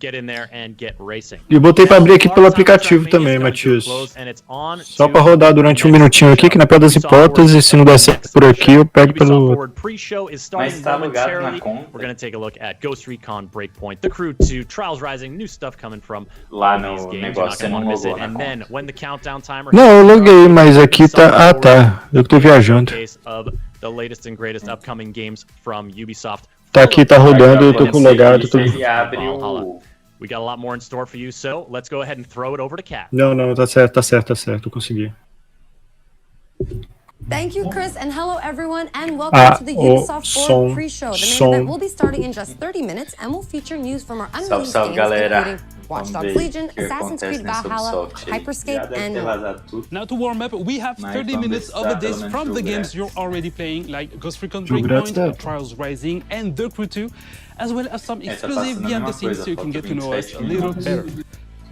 get in there and get racing. E eu botei pra abrir aqui pelo aplicativo também, Matias. Só pra rodar durante um minutinho aqui, que na pior das hipóteses, se não der certo por aqui, eu pego pelo... Mas tá logado na conta. We're going to take a look at Ghost Recon Breakpoint, The Crew 2, Trials Rising, new stuff coming from lá no negócio, você não logou na and conta. then when the countdown timer... Não, eu loguei, mas aqui tá... Ah, tá. Eu que tô viajando. The latest and greatest upcoming games from Ubisoft. Tá aqui, tá rodando, eu tô com logado. Tô... Ele abre o... We got a lot more in store for you, so let's go ahead and throw it over to Kat. Não, tá certo, eu consegui. Thank you, Chris, and hello everyone, and welcome to the Ubisoft Forward pre-show. The main event will be starting in just 30 minutes, and we'll feature news from our unreleased games, including Watch Dogs Legion, Assassin's Creed Valhalla, Hyperscape, and more. Now to warm up, we have 30 minutes of the days from the games you're already playing, like Ghost Recon Breakpoint, Trials Rising, and The Crew 2, as well as some exclusive behind the scenes so you can get to know us a little better.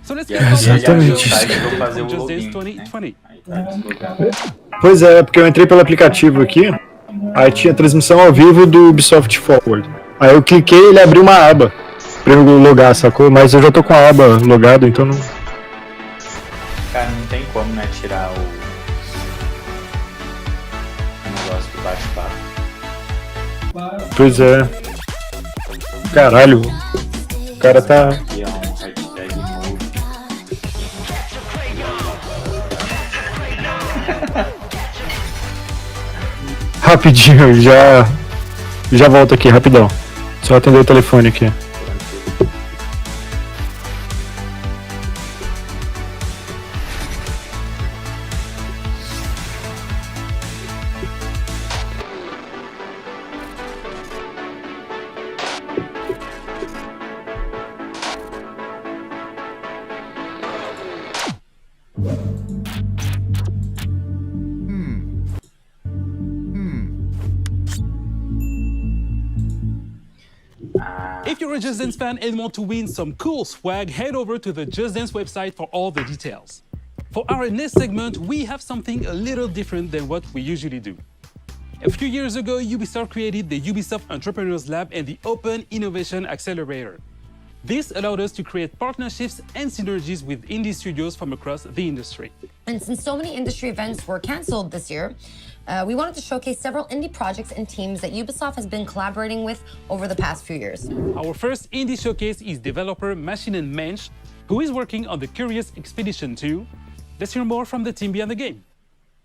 So let's get started on Just Dance 2020. Pois é, porque eu entrei pelo aplicativo aqui, aí tinha transmissão ao vivo do Ubisoft Forward. Aí eu cliquei e ele abriu uma aba pra eu logar, sacou? Mas eu já tô com a aba logado, então não... Cara, não tem como, né, tirar o negócio do bate-papo. Pois é. Caralho, o cara tá... Aqui é um hashtag move. Rapidinho, já volto aqui, rapidão. Só atender o telefone aqui. If you're a Just Dance fan and want to win some cool swag, head over to the Just Dance website for all the details. For our next segment, we have something a little different than what we usually do. A few years ago, Ubisoft created the Ubisoft Entrepreneurs Lab and the Open Innovation Accelerator. This allowed us to create partnerships and synergies with indie studios from across the industry. And since so many industry events were canceled this year, we wanted to showcase several indie projects and teams that Ubisoft has been collaborating with over the past few years. Our first indie showcase is developer Machine and Mensch, who is working on the Curious Expedition 2. Let's hear more from the team behind the game.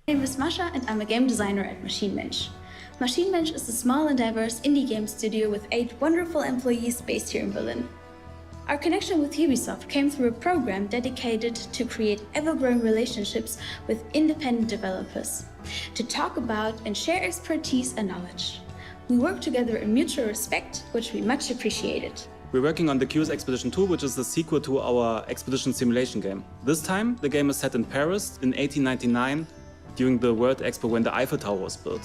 My name is Masha and I'm a game designer at Machine Mensch. Machine Mensch is a small and diverse indie game studio with 8 wonderful employees based here in Berlin. Our connection with Ubisoft came through a program dedicated to create ever-growing relationships with independent developers, to talk about and share expertise and knowledge. We work together in mutual respect, which we much appreciated. We're working on the Curious Expedition 2, which is the sequel to our expedition simulation game. This time, the game is set in Paris in 1899, during the World Expo when the Eiffel Tower was built.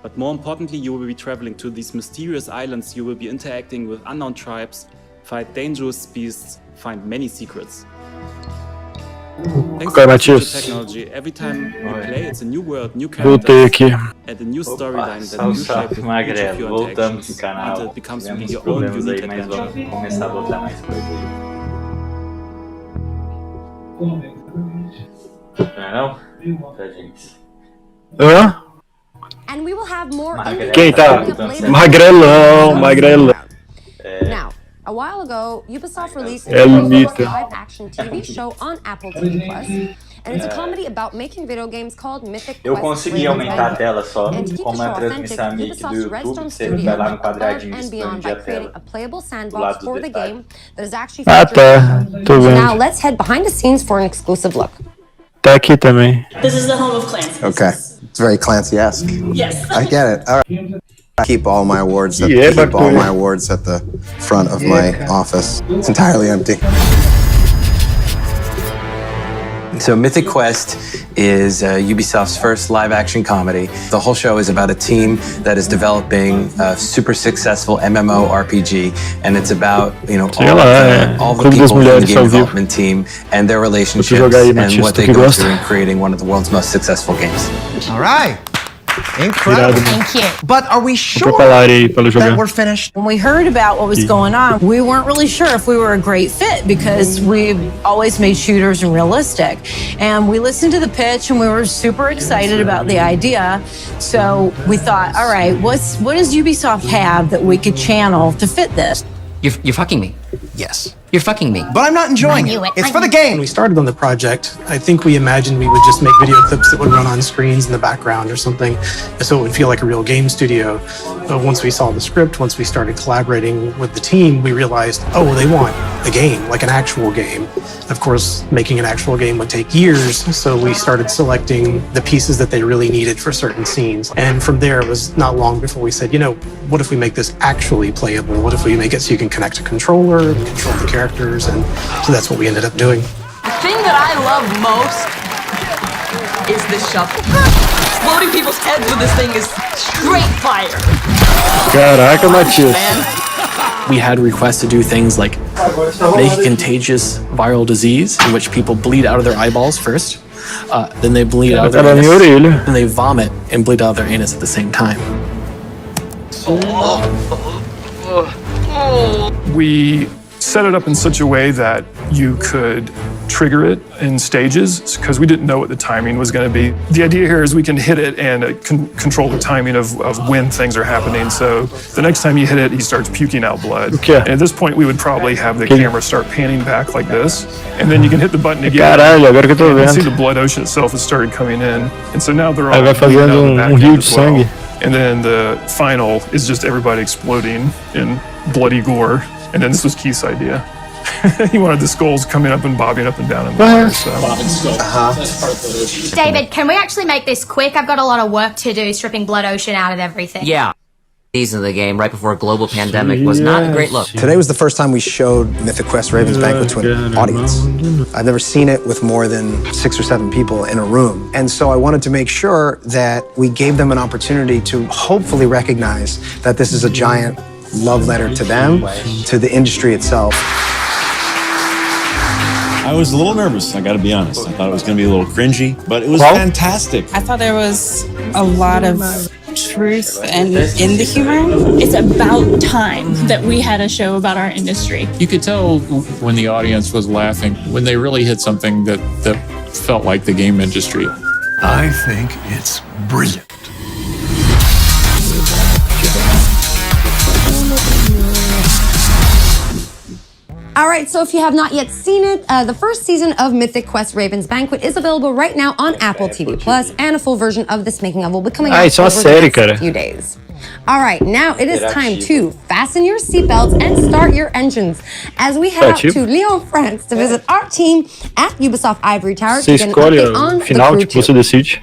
But more importantly, you will be traveling to these mysterious islands, you will be interacting with unknown tribes, fight dangerous beasts, find many secrets. Thanks to this technology, every time we play, it's a new world, new characters, and a new storyline that you shape with each of your interactions, until it becomes really your own unique adventure. Vamos começar a botar mais coisa aí. Não? Pra gente. Hã? And we will have more Quem tá? Magrelão. Now, a while ago, Ubisoft released a live-action TV show on Apple TV+, and it's a comedy about making video games called Mythic Quest. Eu consegui aumentar a tela só, como a transmissão é meio que do YouTube, você vai lá no quadradinho e expande a tela. Do lado do detalhe. Ah, tá. Tô vendo. Now let's head behind the scenes for an exclusive look. Tá aqui também. This is the home of Clancy. Okay. It's very Clancy-esque. Yes. I get it. All right. I keep all my awards at the front of my office. It's entirely empty. So Mythic Quest is Ubisoft's first live-action comedy. The whole show is about a team that is developing a super successful MMORPG, and it's about all the people in the game development team and their relationships and what they go through in creating one of the world's most successful games. All right. Incredible. Thank you. But are we sure that we're finished? When we heard about what was going on, we weren't really sure if we were a great fit because we've always made shooters realistic. And we listened to the pitch and we were super excited about the idea. So we thought, all right, what does Ubisoft have that we could channel to fit this? You're fucking me. Yes. You're fucking me. But I'm not enjoying it. It's for the game. When we started on the project, I think we imagined we would just make video clips that would run on screens in the background or something, so it would feel like a real game studio. But once we saw the script, once we started collaborating with the team, we realized, oh, they want a game, like an actual game. Of course, making an actual game would take years, so we started selecting the pieces that they really needed for certain scenes. And from there, it was not long before we said, you know, what if we make this actually playable? What if we make it so you can connect a controller and control the characters? And so that's what we ended up doing. The thing that I love most is the shovel. Exploding people's heads with this thing is straight fire. Caraca, Matias. We had requests to do things like make a contagious viral disease in which people bleed out of their eyeballs first, then they bleed out of their anus, and they vomit and bleed out of their anus at the same time. We set it up in such a way that you could trigger it in stages because we didn't know what the timing was going to be. The idea here is we can hit it and control the timing of when things are happening. So the next time you hit it, he starts puking out blood. Okay. And at this point, we would probably have the camera start panning back like this. And then you can hit the button again. Caralho, agora que eu tô and you vendo. see the blood ocean itself has started coming in. And so now they're all Vai fazendo rio de as well. sangue. And then the final is just everybody exploding in bloody gore. And then this was Keith's idea. He wanted the skulls coming up and bobbing up and down in the water. So. David, can we actually make this quick? I've got a lot of work to do stripping Blood Ocean out of everything. Yeah. Season of the game right before a global pandemic was not a great look. Today was the first time we showed Mythic Quest Raven's Banquet to an audience. I've never seen it with more than 6 or 7 people in a room. And so I wanted to make sure that we gave them an opportunity to hopefully recognize that this is a giant love letter to them, to the industry itself. I was a little nervous, I gotta be honest. I thought it was gonna be a little cringy, but it was fantastic. I thought there was a lot of truth and in the humor. It's about time that we had a show about our industry. You could tell when the audience was laughing, when they really hit something that felt like the game industry. I think it's brilliant. All right, so if you have not yet seen it, the first season of Mythic Quest Raven's Banquet is available right now on Apple TV Plus, and a full version of this making of will be coming out over the next few days. All right, now it is time to fasten your seatbelts and start your engines as we head out to Lyon, France to visit our team at Ubisoft Ivory Tower to get an update on final, the Crew 2. Você decide.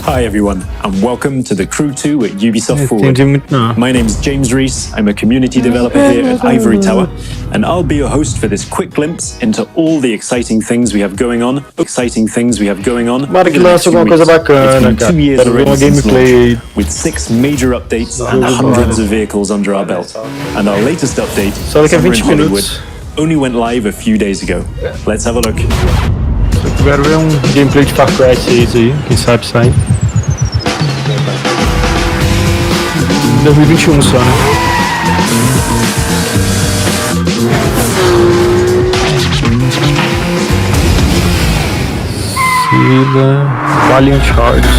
Hi everyone, and welcome to the Crew 2 at Ubisoft Forward. My name's James Reese, I'm a community developer here at Ivory Tower, and I'll be your host for this quick glimpse into all the exciting things we have going on. Tomara que lance alguma coisa bacana, cara. 2 years Quero ver uma already since gameplay. launch, with 6 major updates and hundreds of vehicles under our belt. And our latest update, Só daqui a Summer 20 in Hollywood, minutos. only went live a few days ago. Let's have a look. Eu quero ver um gameplay de Far Cry 6 aí, quem sabe sai. 2021 só, né? Valiant Hearts.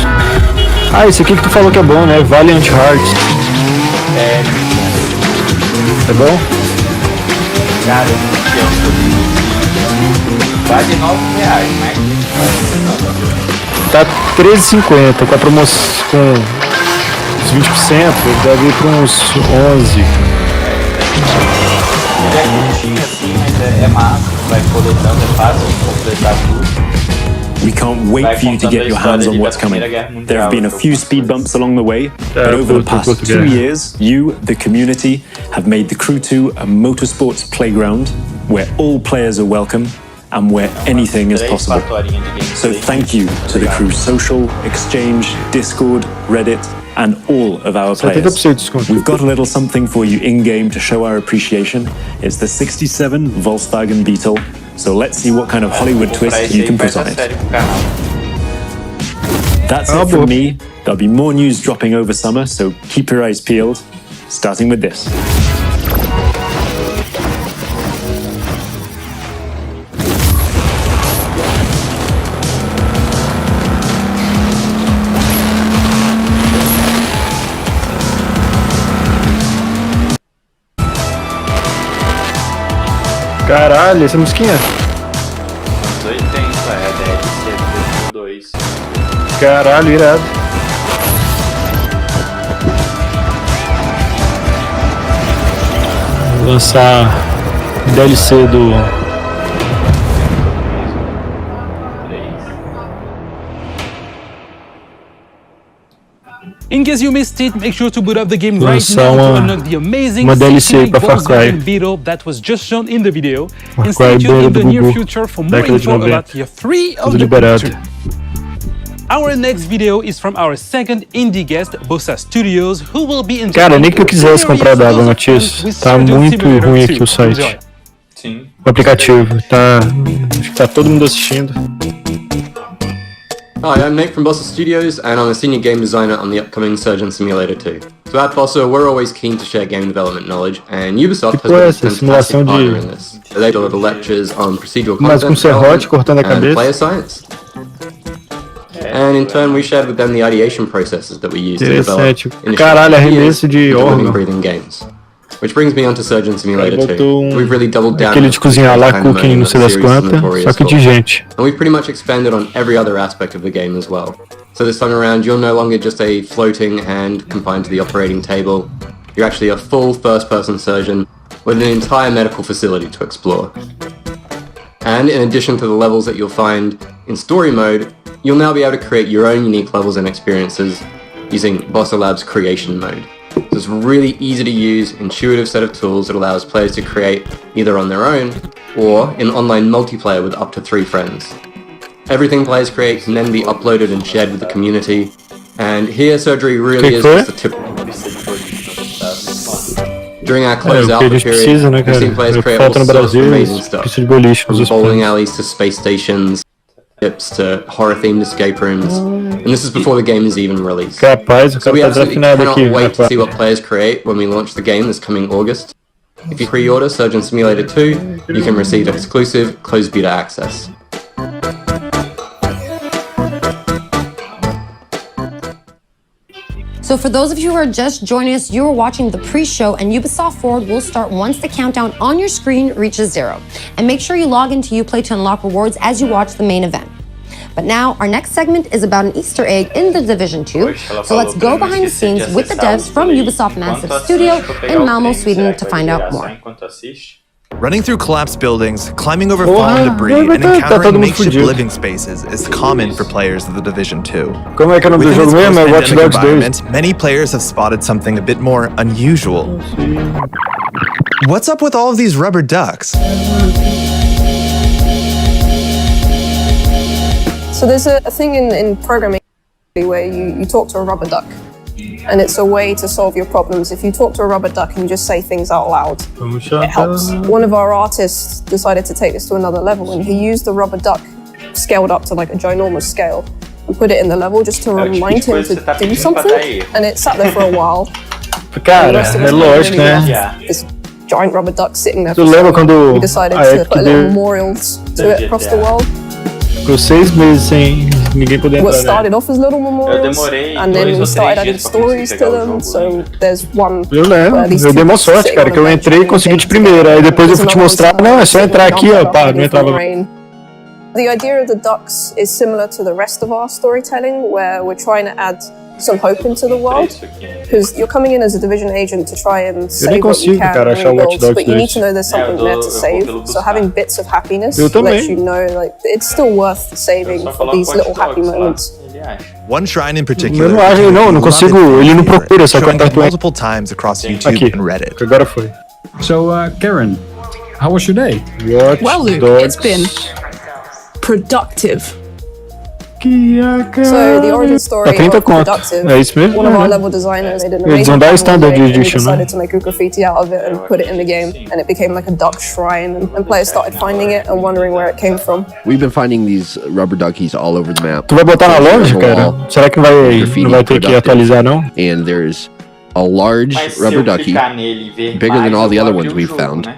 Ah, esse aqui que tu falou que é bom, né? Valiant Hearts. É bom? Cara, quase R$9, mas... Tá R$13,50 com a promoção com uns 20%, deve ir para uns 11. Ele é curtinho assim, mas é massa, vai coletando, é fácil de completar tudo. We can't wait for you to get your hands on what's coming. There have been a few speed bumps along the way, but over the past 2 years, you, the community, have made the Crew 2 a motorsports playground where all players are welcome and where anything is possible. So thank you to the Crew Social, Exchange, Discord, Reddit, and all of our players. We've got a little something for you in-game to show our appreciation. It's the 67 Volkswagen Beetle, So let's see what kind of Hollywood twist you can put on it. That's it from me. There'll be more news dropping over summer, so keep your eyes peeled, starting with this. Caralho, essa musiquinha. 80, DLC do 2. Caralho, irado. Vou lançar DLC do... In case you missed it, make sure to boot up the game right now to unlock the amazing DLC pra Far Cry. video that was just shown in the video. Far And Cry stay tuned in the near Gugu. future for more Década de info 90. about Year 3 of Tudo the liberado. Crew 2. Our next video is from our second indie guest, Bossa Studios, who will be in Cara, nem que eu quisesse comprar d'água, Matias. Tá muito ruim aqui o site. Sim. O aplicativo. Tá... Acho que tá todo mundo assistindo. Hi, I'm Nate from Bossa Studios, and I'm a senior game designer on the upcoming Surgeon Simulator 2. So at Bossa, we're always keen to share game development knowledge, and Ubisoft has been a fantastic partner in this. They deliver lectures on procedural content development and player science. And in turn, we shared with them the ideation processes that we use to develop Caralho, arremesso de órgão. breathing games. Which brings me on to Surgeon Simulator 2. We've really doubled down aquele de cozinhar lá, cooking, não sei das quantas, só que de gente. And we've pretty much expanded on every other aspect of the game as well. So this time around, you're no longer just a floating hand confined to the operating table. You're actually a full first-person surgeon with an entire medical facility to explore. And in addition to the levels that you'll find in story mode, you'll now be able to create your own unique levels and experiences using Bossa Labs Creation Mode. So it's a really easy to use, intuitive set of tools that allows players to create either on their own or in online multiplayer with up to 3 friends. Everything players create can then be uploaded and shared with the community, and here surgery really is just the tip. During our closeout period, we've seen players create all sorts of amazing stuff, from bowling alleys to space stations, tips to horror-themed escape rooms, and this is before the game is even released. So we absolutely cannot wait to see what players create when we launch the game this coming August. If you pre-order Surgeon Simulator 2, you can receive exclusive closed beta access. So for those of you who are just joining us, you are watching the pre-show, and Ubisoft Forward will start once the countdown on your screen reaches 0. And make sure you log into Uplay to unlock rewards as you watch the main event. But now, our next segment is about an Easter egg in The Division 2, so let's go behind the scenes with the devs from Ubisoft Massive Studio in Malmo, Sweden to find out more. Running through collapsed buildings, climbing over fallen debris, and encountering makeshift living spaces is common for players of The Division 2. Como é que é o nome do jogo mesmo? É Watch Dogs 2. Many players have spotted something a bit more unusual. What's up with all of these rubber ducks? So there's a thing in programming where you talk to a rubber duck, and it's a way to solve your problems. If you talk to a rubber duck and you just say things out loud, it helps. One of our artists decided to take this to another level, and he used the rubber duck scaled up to like a ginormous scale and put it in the level just to remind him to do something, and it sat there for a while. Cara, é lógico, né? This giant rubber duck sitting there. Tu lembra quando we decided to put a little memorials to it across the world. Ficou 6 meses sem ninguém poder entrar. What started off as little memorials, and then we started adding stories to them. So there's one. Eu lembro, eu dei uma sorte, cara, que eu entrei e consegui de primeira. Aí depois eu fui te mostrar, não, é só entrar aqui, ó, pá, não entrava. The idea of the ducks is similar to the rest of our storytelling, where we're trying to add some hope into the world, because you're coming in as a division agent to try and save what you can, but you need to know there's something there to save. So having bits of happiness lets you know, like, it's still worth saving for these little happy moments. One shrine in particular. Não consigo, ele não procura essa coisa multiple times across YouTube and Reddit. Agora foi. So, Karen, how was your day? Well, Luke, it's been productive. So the origin story of Productive, É isso mesmo? one of our level designers, they did an Eles amazing vão dar final standard day and edition, né? decided to make a graffiti out of it and put it in the game, and it became like a duck shrine, and players started finding it and wondering where it came from. We've been finding these rubber duckies all over the map. Tu vai botar na loja, cara? Será que não vai ter que atualizar, não? And there's a large rubber ducky, bigger than all the other ones we've found.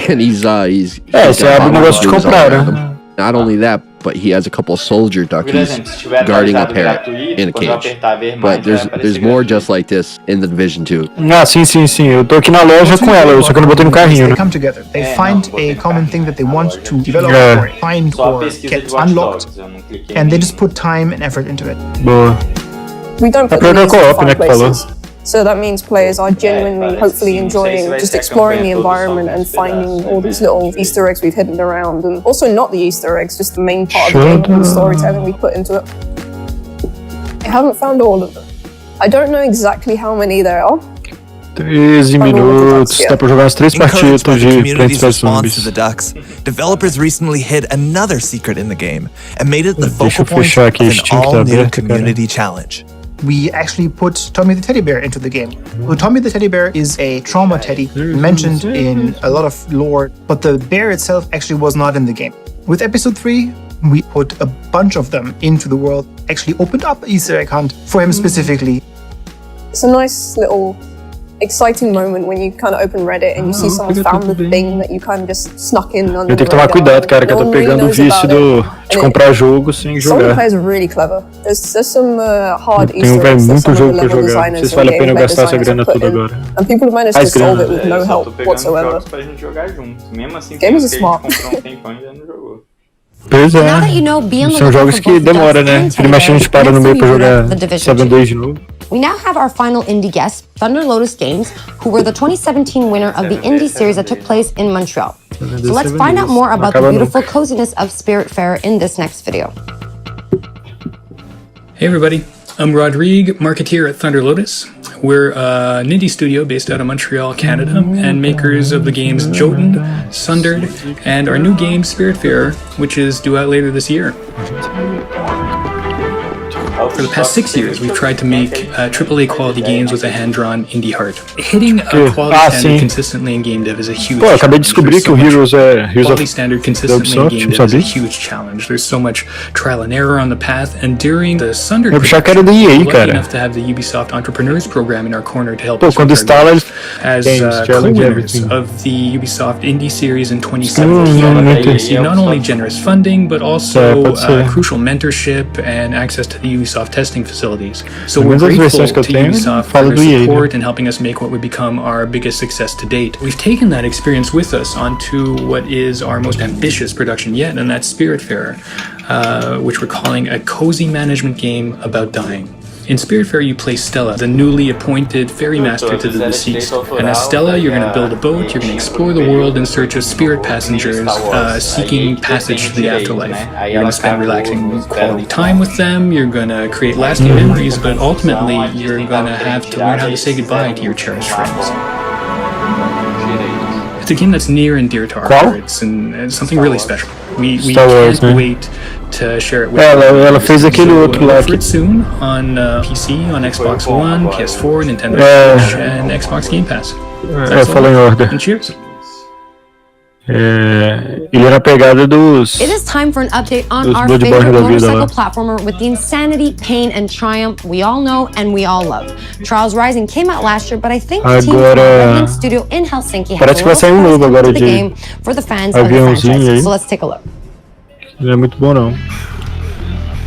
And he's você abre o negócio de comprar, né? Not only that, but he has a couple soldier duckies guarding a parrot in a cage. But there's more just like this in the Division 2. Ah, sim. Eu tô aqui na loja com ela, só que eu não botei no carrinho, né? They come together. They find a common thing that they want to develop or find or get unlocked, and they just put time and effort into it. Boa. We don't put them in co-op, fun né, que falou. places. So that means players are genuinely, hopefully enjoying just exploring the environment and finding all these little Easter eggs we've hidden around, and also not the Easter eggs, just the main part of the game and the storytelling we put into it. I haven't found all of them. I don't know exactly how many there are. 13 minutos, dá pra jogar as 3 partidas de Plants vs Zombies. To the ducks, developers recently hid another secret in the game and made it the focal point of an all-new community challenge. We actually put Tommy the Teddy Bear into the game. Well, Tommy the Teddy Bear is a trauma teddy mentioned in a lot of lore, but the bear itself actually was not in the game. With episode 3, we put a bunch of them into the world, actually opened up an Easter egg hunt for him specifically. It's a nice little exciting moment when you kind of open Reddit and you see someone found the thing that you kind of just snuck in under Eu tenho que tomar cuidado, cara, que eu tô pegando o vício de comprar jogo sem Some of the jogar. players are really clever. There's some hard Tem Easter eggs that muito some of jogo the pra level jogar. Não designers sei se and vale a pena eu gameplay gastar essa designers grana have put toda in. agora. And people have managed to solve it with no Só help tô pegando whatsoever. jogos pra gente jogar juntos. Mesmo assim, Games are que a gente smart. comprou um tempão e ainda não jogou. Pois Now é. that you know, be on the São lookout jogos for que both demora, Ducks né? and Ele Teddy mexe a gente Bear para no meio next pra time we boot jogar up the Division 7 2. Days de novo. We now have our final indie guest, Thunder Lotus Games, who were the 2017 winner of the indie series that took place in Montreal. So let's find out more about the beautiful coziness of Spiritfarer in this next video. Hey everybody, I'm Rodrigue, marketeer at Thunder Lotus. We're an indie studio based out of Montreal, Canada, and makers of the games Jotun, Sundered, and our new game Spiritfarer, which is due out later this year. For the past 6 years, we've tried to make AAA quality games with a hand-drawn indie heart. Hitting a quality standard consistently in game dev is a huge Pô, acabei de descobrir que o Heroes é Heroes quality of standard consistently in Ubisoft, game dev is a huge challenge. There's so much trial and error on the path, and during the Sundered Eu achava que era da EA, we're lucky cara. enough to have the Ubisoft Entrepreneurs Program in our corner to help Pô, us quando with our instala, goals. As games, challenge, co-winners everything. of the Ubisoft Indie Series in 2017, they received not only generous funding, but also crucial mentorship and access to the Ubisoft testing facilities. So we're grateful to Ubisoft for their support and helping us make what would become our biggest success to date. We've taken that experience with us onto what is our most ambitious production yet, and that's Spiritfarer, which we're calling a cozy management game about dying. In Spiritfarer, you play Stella, the newly appointed ferry master to the deceased. And as Stella, you're going to build a boat, you're going to explore the world in search of spirit passengers seeking passage to the afterlife. You're going to spend relaxing quality time with them, you're going to create lasting memories, but ultimately, you're going to have to learn how to say goodbye to your cherished friends. It's a game that's near and dear to our hearts, and it's something really special. We can't wait to share it with you. Ela fez aquele outro lá for it soon on PC, on Xbox One, PS4, Nintendo Switch, and Xbox Game Pass. Fala em ordem. And cheers. Ele é na pegada dos. It is time for an update on our Bloodborne favorite da vida motorcycle lá. platformer with the insanity, pain, and triumph we all know and we all love. Trials Rising came out last year, but I think the team from our Redland studio in Helsinki has Parece que vai sair little novo agora to the de game for the fans of the aviãozinho franchise. aí. So let's take a look. Não é muito bom não. Na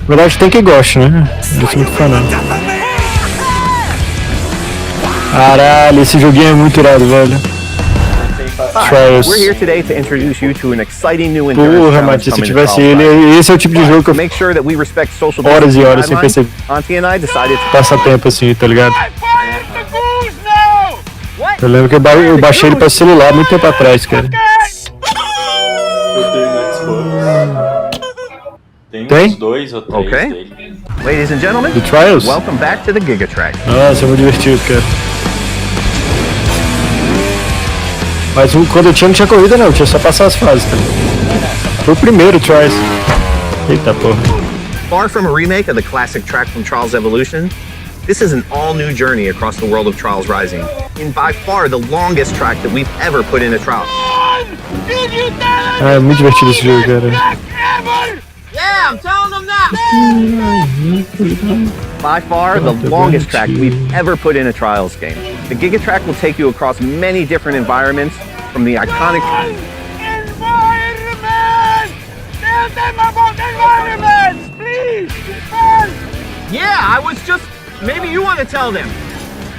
verdade tem que goste, né? Não sou muito fã não. Caralho, esse joguinho é muito irado, velho. Hi, we're here today to introduce you to an exciting new endurance Porra, challenge Mati, se coming to tivesse Colorado. ele, esse é o tipo de jogo que eu Make sure that we respect social horas e horas sem distancing perceber. guidelines. Auntie and I decided to Passa tempo assim, tá ligado? Eu lembro que eu baixei ele pra celular muito tempo atrás, cara. Tem uns 2 ou 3 Okay. dele. Ladies and gentlemen, The Trials? welcome back to the Gigatrack. Nossa, é muito divertido, cara. Mas quando eu tinha, não tinha corrida não, tinha só passar as fases, tá? Foi o primeiro Trials. Eita porra. Far from a remake of the classic track from Trials Evolution, this is an all-new journey across the world of Trials Rising, in by far the longest track that we've ever put in a Trial. É muito divertido esse jogo, cara. Yeah, I'm telling them that! By far, the longest track we've ever put in a Trials game. The Giga Track will take you across many different environments, from the iconic... Tell them about environments, please! Yeah, I was just... Maybe you want to tell them.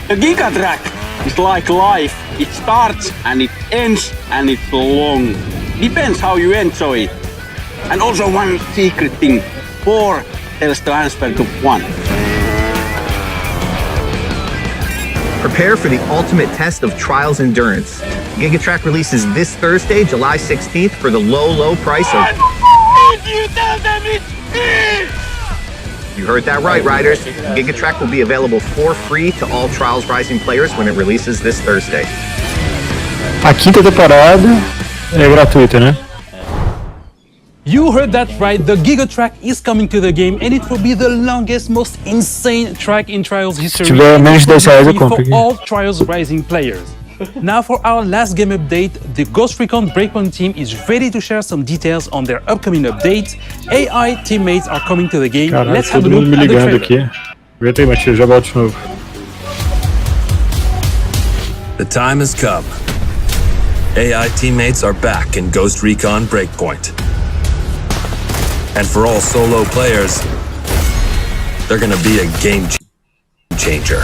The Giga Track is like life. It starts and it ends and it's long. Depends how you enjoy it. And also one secret thing. 4 tells the answer to 1. Prepare for the ultimate test of Trials endurance. Giga Track releases this Thursday, July 16th for the low price of... If you tell them it's free! You heard that right, riders. Giga Track will be available for free to all Trials Rising players when it releases this Thursday. A quinta temporada é gratuita, né? You heard that right, the Giga Track is coming to the game and it will be the longest, most insane track in Trials history. Se tiver menos de 10 reais eu compro for all Trials Rising players. Now for our last game update, the Ghost Recon Breakpoint team is ready to share some details on their upcoming update. AI teammates are coming to the game. Caralho, let's have a todo look mundo me at the ligando trailer. aqui. Aguenta aí, Matias, já volto de novo. The time has come. AI teammates are back in Ghost Recon Breakpoint. And for all solo players, they're gonna be a game changer.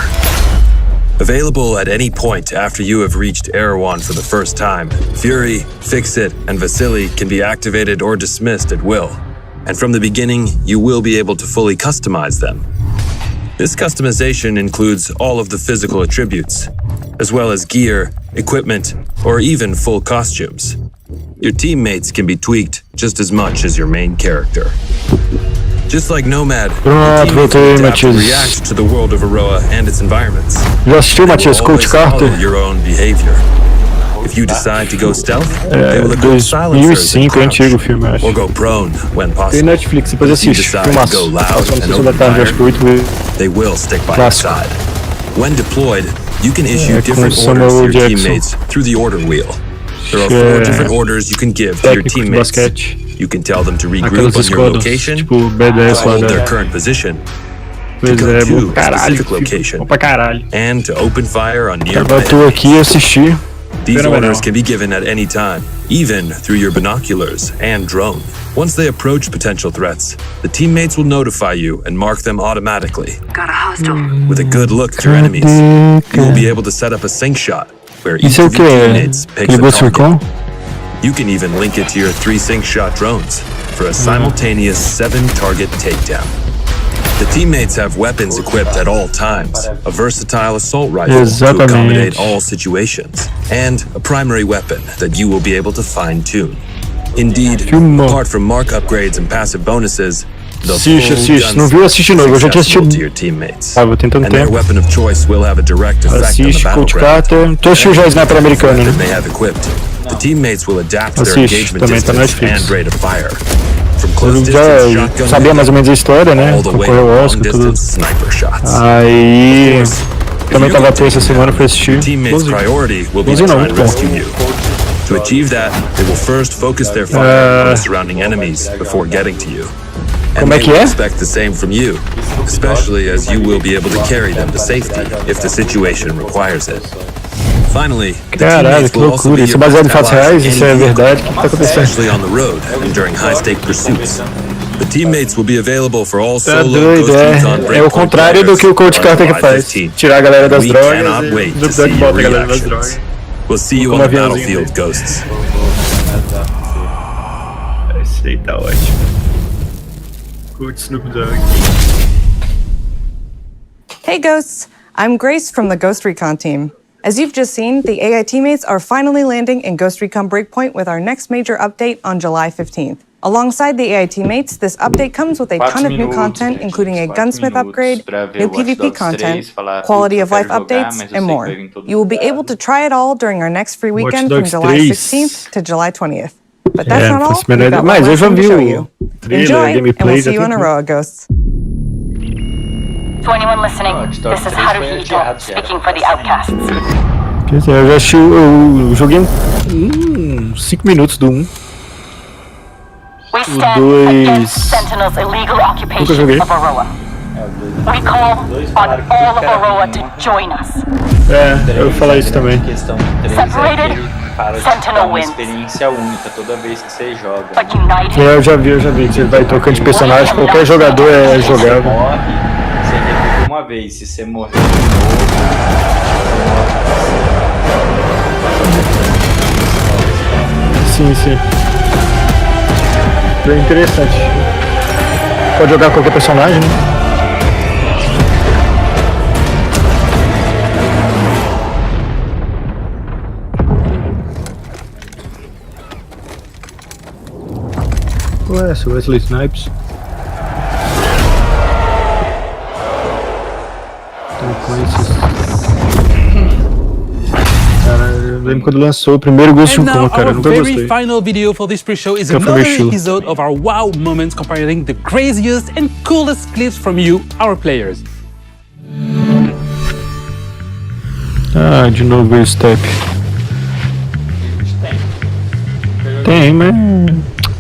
Available at any point after you have reached Erewhon for the first time, Fury, Fix-It, and Vasily can be activated or dismissed at will. And from the beginning, you will be able to fully customize them. This customization includes all of the physical attributes, as well as gear, equipment, or even full costumes. Your teammates can be tweaked just as much as your main character. Just like Nomad, the team can adapt and react to the world of Aroa and its environments. Já assistiu, Matias, Coach Carter? Your own behavior. If you decide to go stealth, they will equip silencers and 2005, antigo filme, acho. or go prone when possible. Tem Netflix, depois If you assiste. decide to Filmaço. go loud Passou and no da open tarde, acho que 8 vezes. fire, they will stick by your side. When deployed, you can issue com different orders Samuel to your Jackson. teammates through the order wheel. There are 4 different orders you can give to your Técnico de teammates. basquete. You can tell them to regroup Aquelas on your esquadras, location, tipo B10 lá hold da... their current position, to Pois go é, to bom a caralho, specific location, bom pra caralho. and to open fire on nearby Eu tô aqui e assisti. These Fenomenal. orders can be given at any time, even through your binoculars and drone. Once they approach potential threats, the teammates will notify you and mark them automatically. Got a hostile. With a good look at your enemies, you will be able to set up a sync shot where each Isso é o of your que? teammates picks Aquele a Ghost Recon? target. You can even link it to your 3 sync shot drones for a simultaneous 7-target takedown. The teammates have weapons equipped at all times, a versatile assault rifle to accommodate all situations, and a primary weapon that you will be able to fine-tune. Indeed, apart from mark upgrades and passive bonuses, the Assiste. Não viu? Assiste de novo. Eu já tinha assistido. to your teammates. Tava tentando And their tempo. weapon of choice will have a direct effect on the Assiste, Coach battleground. Carter. Tu assistiu já Sniper americano, né? They have equipped. The teammates will adapt their Assiste, engagement também tá na distance Netflix. and rate of fire. From Eu close já distance shotgun sabia mais ou menos a história, né? all the way Concorreu to ao long Oscar e tudo. distance sniper shots. Aí... Também tava até essa semana, fui assistir. Teammates' priority will be Bonzinho não, trying to muito bom. rescue you. To achieve that, they will first focus their fire on the surrounding enemies before getting to you. And Como é they que will é? expect the same from you, especially as you will be able to carry them to safety if the situation requires it. Finally, the Caralho, teammates que will also loucura. be Isso é your baseado em best fatos allies reais? in Isso é any verdade? vehicle, O que tá acontecendo? especially on the road and during high-stake pursuits. The teammates will be available for all Tá solo doido, Ghost Recon é o contrário do que o Coach Carter que faz. Tirar a galera das We drogas cannot e wait o to see Duck bota a your galera das reactions. drogas. We'll see you Como on the aviãozinho battlefield, dele. Ghosts. Esse aí tá ótimo. Coach Snoop Dogg. Hey Ghosts, I'm Grace from the Ghost Recon team. As you've just seen, the AI teammates are finally landing in Ghost Recon Breakpoint with our next major update on July 15th. Alongside the AI teammates, this update comes with a ton of new content, including a gunsmith upgrade, new PvP content, quality of life updates, and more. You will be able to try it all during our next free weekend from July 16th to July 20th. But that's not all. We've got Mas eu já one vi to show o you. trailer, Enjoy, and gameplay. we'll see you on Aroa, Ghosts. To anyone listening, this is Haruhi Ito, speaking for the Outcasts. Quer dizer, eu já assisti, eu joguei 5 minutos do 1. We O stand 2... against Sentinel's illegal Nunca occupation joguei. of Aroa. We call on all of Aroa to join us. Eu ia falar isso também. Separated, Sentinel uma wins. experiência única toda vez que você joga. But united, Eu já vi. Você vai trocando de personagem, qualquer jogador é jogável. Morre, você revive uma vez. Se você morrer de novo, Sim. É interessante. Pode jogar qualquer personagem, né? Ué, esse Wesley Snipes. Cara, eu lembro quando lançou o primeiro Ghost Recon, cara, eu nunca Our gostei. very final video for this pre-show is Nunca foi meu another estilo. episode of our wow moments comparing the craziest and coolest clips from you, our players. Ah, de novo o Step. Tem, mas...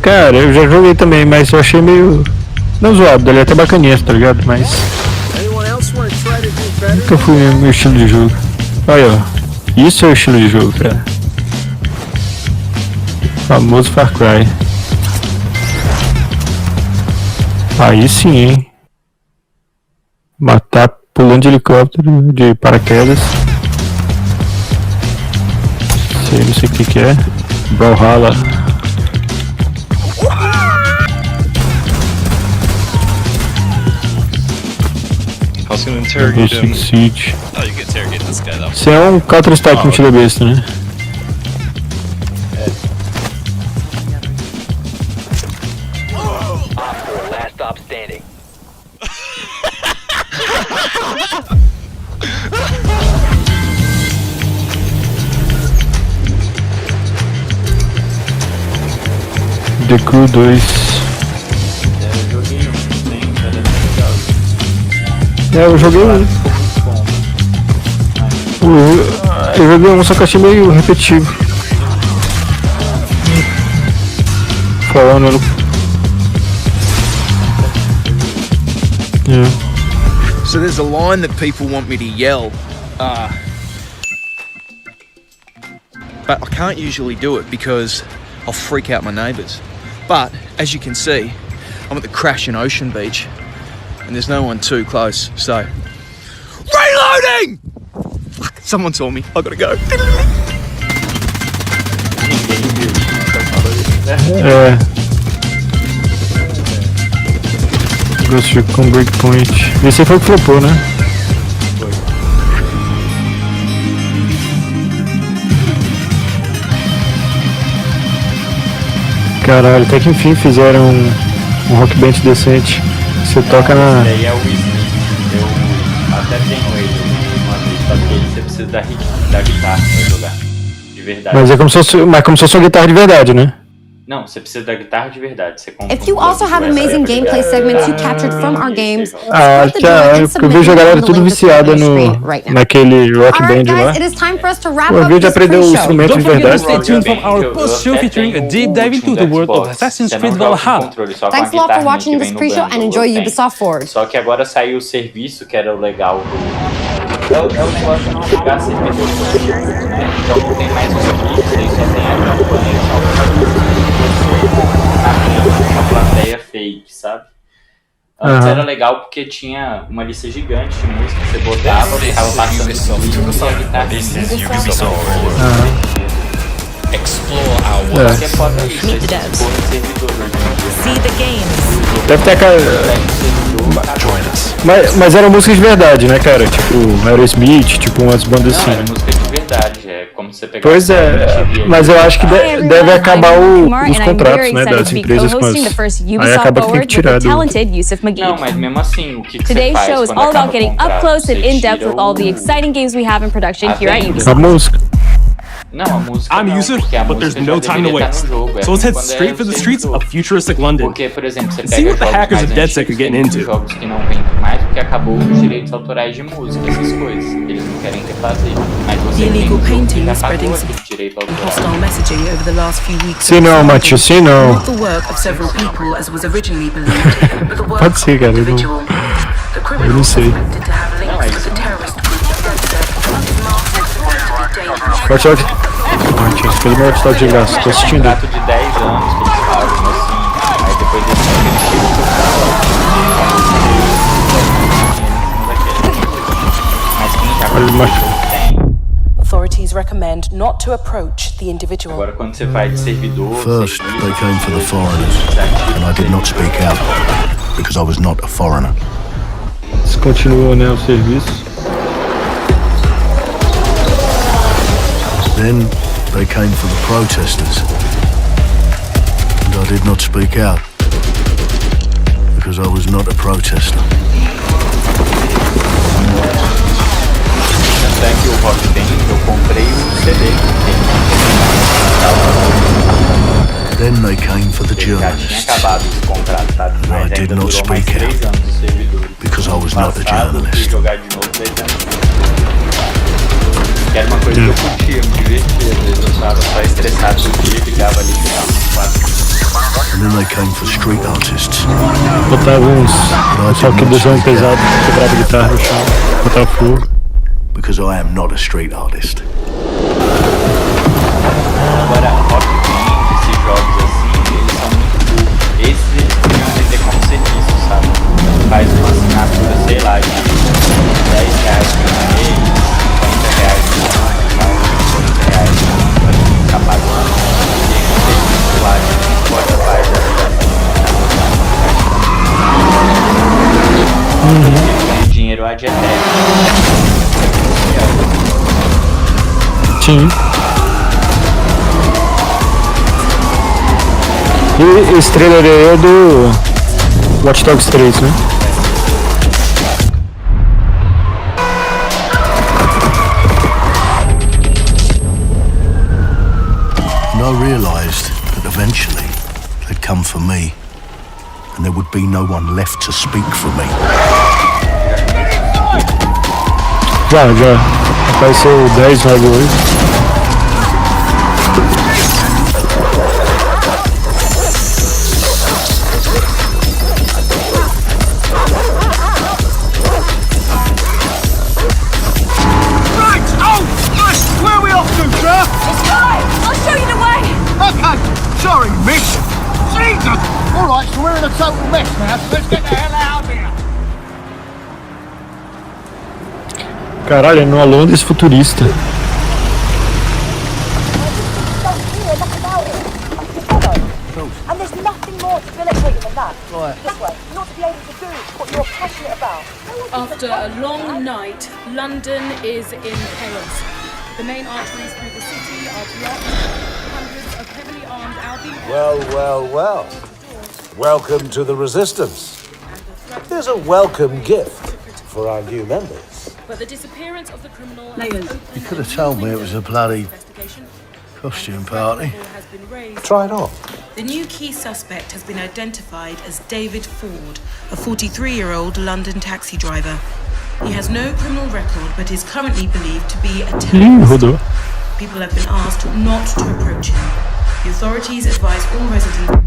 Cara, eu já joguei também, mas eu achei meio... Não zoado, ele é até bacaninha, tá ligado? Mas... Nunca fui meu estilo de jogo. Olha, ó. Isso é o estilo de jogo, cara. Famoso Far Cry. Aí sim, hein. Matar pulando de helicóptero, de paraquedas. Não sei o que é. Valhalla. How's gonna interrogate him? Siege. Oh, you can interrogate this guy though. Você é um Counter-Strike muito da besta, né? Last stop standing. The Crew 2. Eu joguei um. Eu joguei um, só que achei meio repetitivo. Falando. So there's a line that people want me to yell, but I can't usually do it because I'll freak out my neighbours. But as you can see, I'm at the Crashing Ocean Beach, and there's no one too close. So, reloading! Fuck, someone saw me. I gotta go. Ghost Recon Breakpoint. Esse foi o que flopou, né? Caralho, até que enfim fizeram um rock band decente. Você toca na... Esse aí é o Smith. Eu até tenho ele uma vez, só que ele você precisa da guitarra pra jogar. De verdade. Mas é como se fosse uma guitarra de verdade, né? Não, você precisa da guitarra de verdade. Você If you also have amazing gameplay segments you captured from our games, eu vejo a galera tudo viciada naquele rock band lá. It is time for us to wrap Eu up vi de this aprender o pre-show. instrumento de Don't forget to verdade. stay tuned for our post-show featuring a deep dive into the world of Assassin's Creed Valhalla. Thanks a lot for watching this pre-show and enjoy Ubisoft Forward. Só que agora saiu o serviço que era o legal do... É o negócio de não ficar servidor, né? Então não tem mais os vídeos, aí só tem a campanha, uma plateia fake, sabe? Antes era legal porque tinha uma lista gigante de música que você botava, ficava passando e a guitarra. Explore our world. Que é foda isso, Meet the devs. See the games. Deve ter a cara... Mas eram músicas de verdade, né, cara? Tipo, Aerosmith, tipo umas bandas assim. Não, era música de verdade, é como você pegar... Pois é, mas eu acho que deve acabar os contratos, né, das empresas com as... Aí acaba que tem que tirar do... Não, mas mesmo assim, o que você Today's faz show is quando all acaba about o getting up contrato? close and Você in depth tira with all the exciting games we have in production here at A Ubisoft. música. Não, a música I'm não, used, porque a but there's música no já time to deveria estar waste. no jogo. So let's head quando straight for the sempre streets jogo. of futuristic London. Porque, por exemplo, você And pega see what the jogos hackers mais at DedSec are antigos, getting tem muitos into. jogos que não vendem mais porque acabou os direitos autorais de música, essas coisas. Eles não querem refazer. Mas você The tem illegal um jogo que painting já spreading pagou some aquele direito autoral. hostile messaging over the last few weeks. Sim, não, Mati, sim, não. Not the work of several people as was originally believed, but the work Pode ser, cara, of eu an individual. The não criminal sei. suspected to have links to the terrorist group DedSec is masked as supposed to be dangerous. Watch Dogs. Mati, esse filme é Watch Dogs de graça, tô assistindo. Contrato de 10 anos que eles fazem assim, aí depois desse tempo eles chegam pro Authorities recommend not to approach the individual. Agora quando você vai de servidor, First, they came for the foreigners, and I did not speak out because I was not a foreigner. Eles continuam, né, o serviço. Then they came for the protesters, and I did not speak out because I was not a protester. Tanto é que o Rock Band, eu comprei o CD Then they came for the já tinha journalists, acabado esse contrato, sabe? and I Mas did ainda not durou mais speak 3 out anos os servidores. because I was not a Passado, fui journalist. jogar de novo 3 anos. Que era uma coisa que eu curtia, me divertia. Às vezes eu tava só estressado do dia, ligava ali e ficava no quarto. And then they came for street artists. Botava uns. Só que do som pesado, quebrava guitarra no chão, botava fogo. Because I am not a street artist. Agora, Rock Band, esses jogos assim, eles são muito burros. Esses eles podiam vender como serviço, sabe? Faz uma assinatura, sei lá, de R$10 por mês, R$50 por ano, R$40 por ano, pra ficar pagando. E aí você serviço lá, de Spotify, ganha dinheiro ad eterno. Sim. E esse trailer aí é do Watch Dogs 3, né? And I realised that eventually they'd come for me, and there would be no one left to speak for me. Já. Apareceu 10 logo hoje. Sorry, miss. Jesus! All right, so we're in a total mess now, so let's get the hell out of here. Caralho, é numa Londres futurista. And there's nothing more debilitating than that. This way, not to be able to do what you're passionate about. After a long night, London is in chaos. The main arteries through the city are blocked. Hundreds of heavily armed Albion... Well. Welcome to the Resistance. Here's a welcome gift for our new members. But the disappearance of the criminal... You could have told me it was a bloody costume party. Try it on. The new key suspect has been identified as David Ford, a 43-year-old London taxi driver. He has no criminal record, but is currently believed to be a terrorist. Rodou. People have been asked not to approach him. The authorities advise all residents...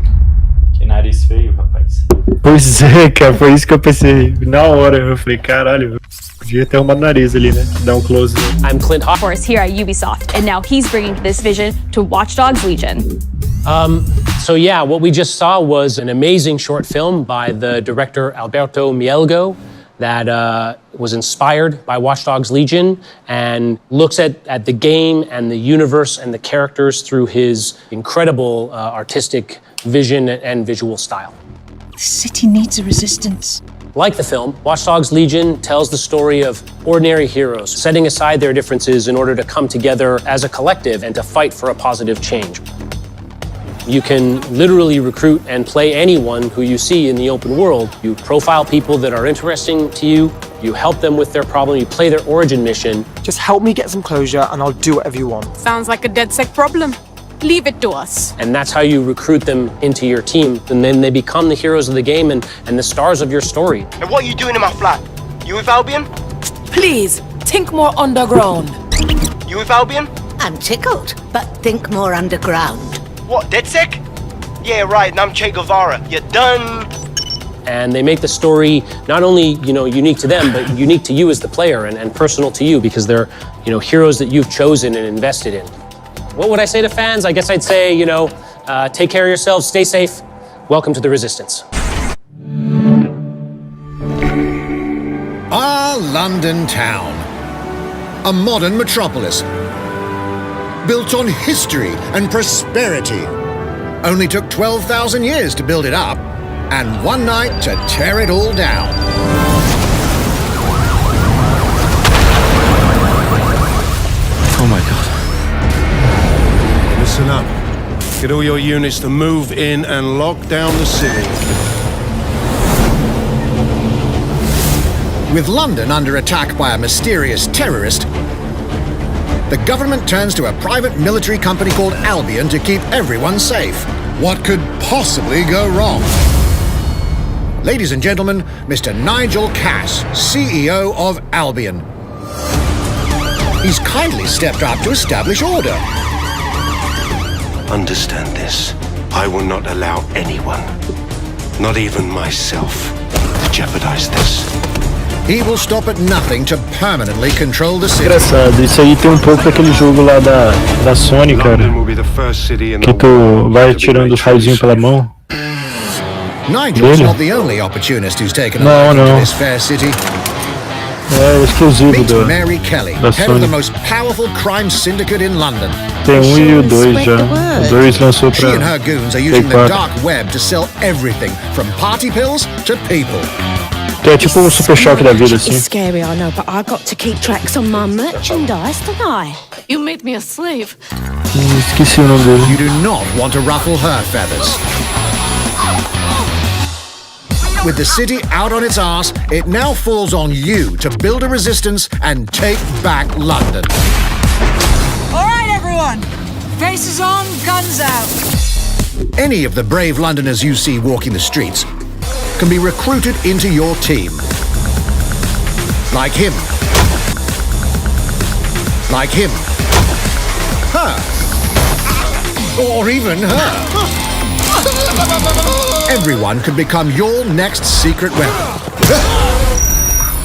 Que nariz feio, rapaz. Pois é, cara, foi isso que eu pensei. Na hora, eu falei, caralho, podia ter uma nariz ali, né? Dar um close. I'm Clint Hopkins here at Ubisoft, and now he's bringing this vision to Watch Dogs Legion. So yeah, what we just saw was an amazing short film by the director Alberto Mielgo that was inspired by Watch Dogs Legion and looks at the game and the universe and the characters through his incredible artistic vision and visual style. The city needs a resistance. Like the film, Watch Dogs Legion tells the story of ordinary heroes setting aside their differences in order to come together as a collective and to fight for a positive change. You can literally recruit and play anyone who you see in the open world. You profile people that are interesting to you, you help them with their problem, you play their origin mission. Just help me get some closure and I'll do whatever you want. Sounds like a DedSec problem. Leave it to us. And that's how you recruit them into your team. And then they become the heroes of the game and the stars of your story. And what are you doing in my flat? You with Albion? Please, think more underground. You with Albion? I'm tickled, but think more underground. What, DedSec? Yeah, right, and I'm Che Guevara. You're done. And they make the story not only, unique to them, but unique to you as the player and personal to you because they're, heroes that you've chosen and invested in. What would I say to fans? I guess I'd say, take care of yourselves, stay safe. Welcome to the Resistance. Our London town. A modern metropolis. Built on history and prosperity. Only took 12,000 years to build it up. And one night to tear it all down. Oh my God. Listen up. Get all your units to move in and lock down the city. With London under attack by a mysterious terrorist, the government turns to a private military company called Albion to keep everyone safe. What could possibly go wrong? Ladies and gentlemen, Mr. Nigel Cass, CEO of Albion. He's kindly stepped up to establish order. Understand this. I will not allow anyone, not even myself, to jeopardize this. He will stop at nothing to permanently control the city. Engraçado, isso aí tem pouco daquele jogo lá da Sony, cara. Que tu vai tirando os raizinhos pela mão. Nigel's not the only opportunist who's taken a No. to this fair city. É exclusivo Meet Mary Kelly, da head of Sony. the most powerful crime syndicate in London. Tem e o 2 já. O 2 lançou She pra and her goons are using the Play 4. dark web to sell everything from party pills to people. Que é tipo um super choque da vida, assim. It's scary, I know, but I got to keep tracks on my merchandise, don't I? You made me a slave. Esqueci o nome dele. You do not want to ruffle her feathers. With the city out on its arse, it now falls on you to build a resistance and take back London. All right, everyone. Faces on, guns out. Any of the brave Londoners you see walking the streets can be recruited into your team. Like him. Like him. Her. Or even her. Everyone could become your next secret weapon.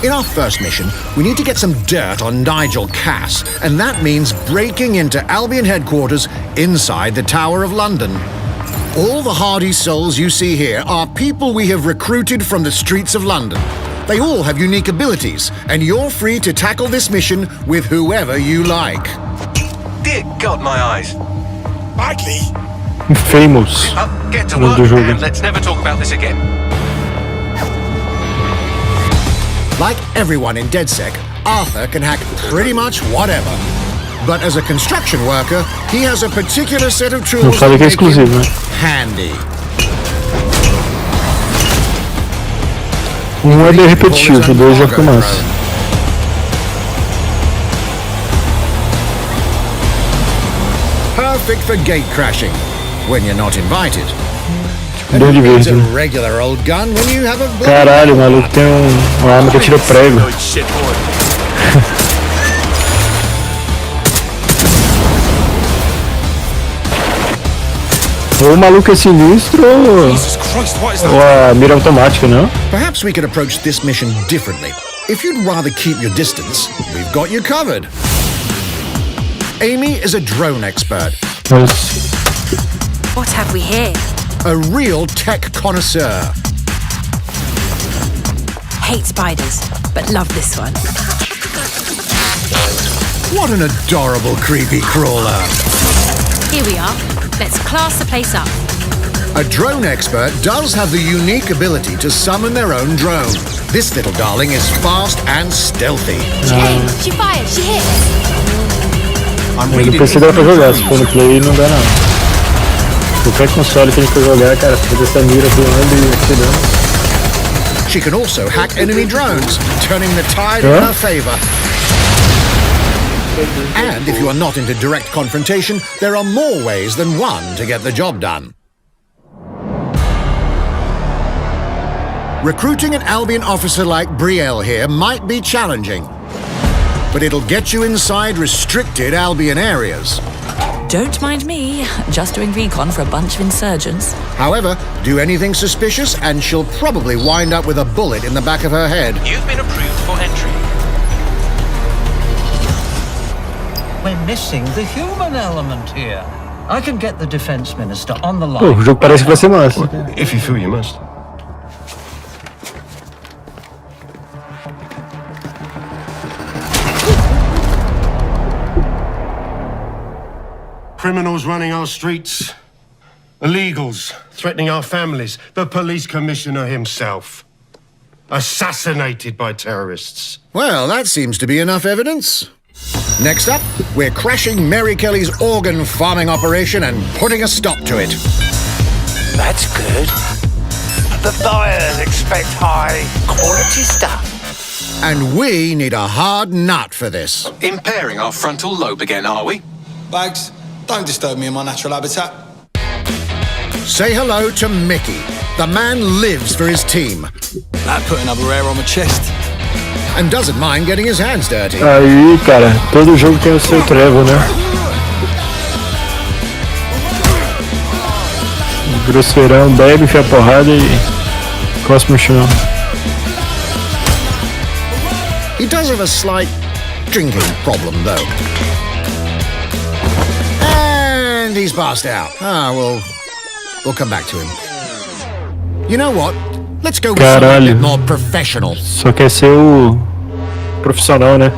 In our first mission, we need to get some dirt on Nigel Cass, and that means breaking into Albion headquarters inside the Tower of London. All the hardy souls you see here are people we have recruited from the streets of London. They all have unique abilities, and you're free to tackle this mission with whoever you like. Dear God, my eyes. Badly. Famous. Get to No work do jogo. and let's never talk about this again. Like everyone in DedSec, Arthur can hack pretty much whatever. But as a construction worker, he has a particular set of Não tools falei that que é make him exclusivo, né? handy. Um é bem repetitivo, o 2 já ficou massa. Perfect for gate crashing, when you're not invited. Deu de It's verde, a né? regular old gun when you have a Caralho, o maluco tem uma arma que atira prego. Ou o maluco é sinistro ou a mira automática, não? Perhaps we could approach this mission differently. If you'd rather keep your distance, we've got you covered. Amy is a drone expert. What have we here? A real tech connoisseur. Hate spiders, but love this one. What an adorable creepy crawler. Here we are. Let's class the place up. A drone expert does have the unique ability to summon their own drone. This little darling is fast and stealthy. She aimed, she fired, she hit. No PC dá pra jogar, se for no Play não dá não. Qualquer console que a gente for jogar, cara, você faz essa mira voando e atirando. She can also hack enemy drones, turning the tide in her favor. And if you are not into direct confrontation, there are more ways than one to get the job done. Recruiting an Albion officer like Brielle here might be challenging, but it'll get you inside restricted Albion areas. Don't mind me, just doing recon for a bunch of insurgents. However, do anything suspicious and she'll probably wind up with a bullet in the back of her head. You've been approved for entry. We're missing the human element here. I can get the defense minister on the line. O jogo parece que vai ser massa. If you feel you must. Criminals running our streets, illegals threatening our families, the police commissioner himself, assassinated by terrorists. Well, that seems to be enough evidence. Next up, we're crashing Mary Kelly's organ farming operation and putting a stop to it. That's good. The buyers expect high quality stuff. And we need a hard nut for this. Impairing our frontal lobe again, are we? Bags, don't disturb me in my natural habitat. Say hello to Mickey. The man lives for his team. That put another hair on my chest. And doesn't mind getting his hands dirty. Aí, cara, todo jogo tem o seu trevo, né? Grosseirão, bebe, enfia a porrada e cospe no chão. He does have a slight drinking problem, though. And he's passed out. We'll come back to him. You know what? Let's go with something a bit more professional. Só quer ser o profissional, né?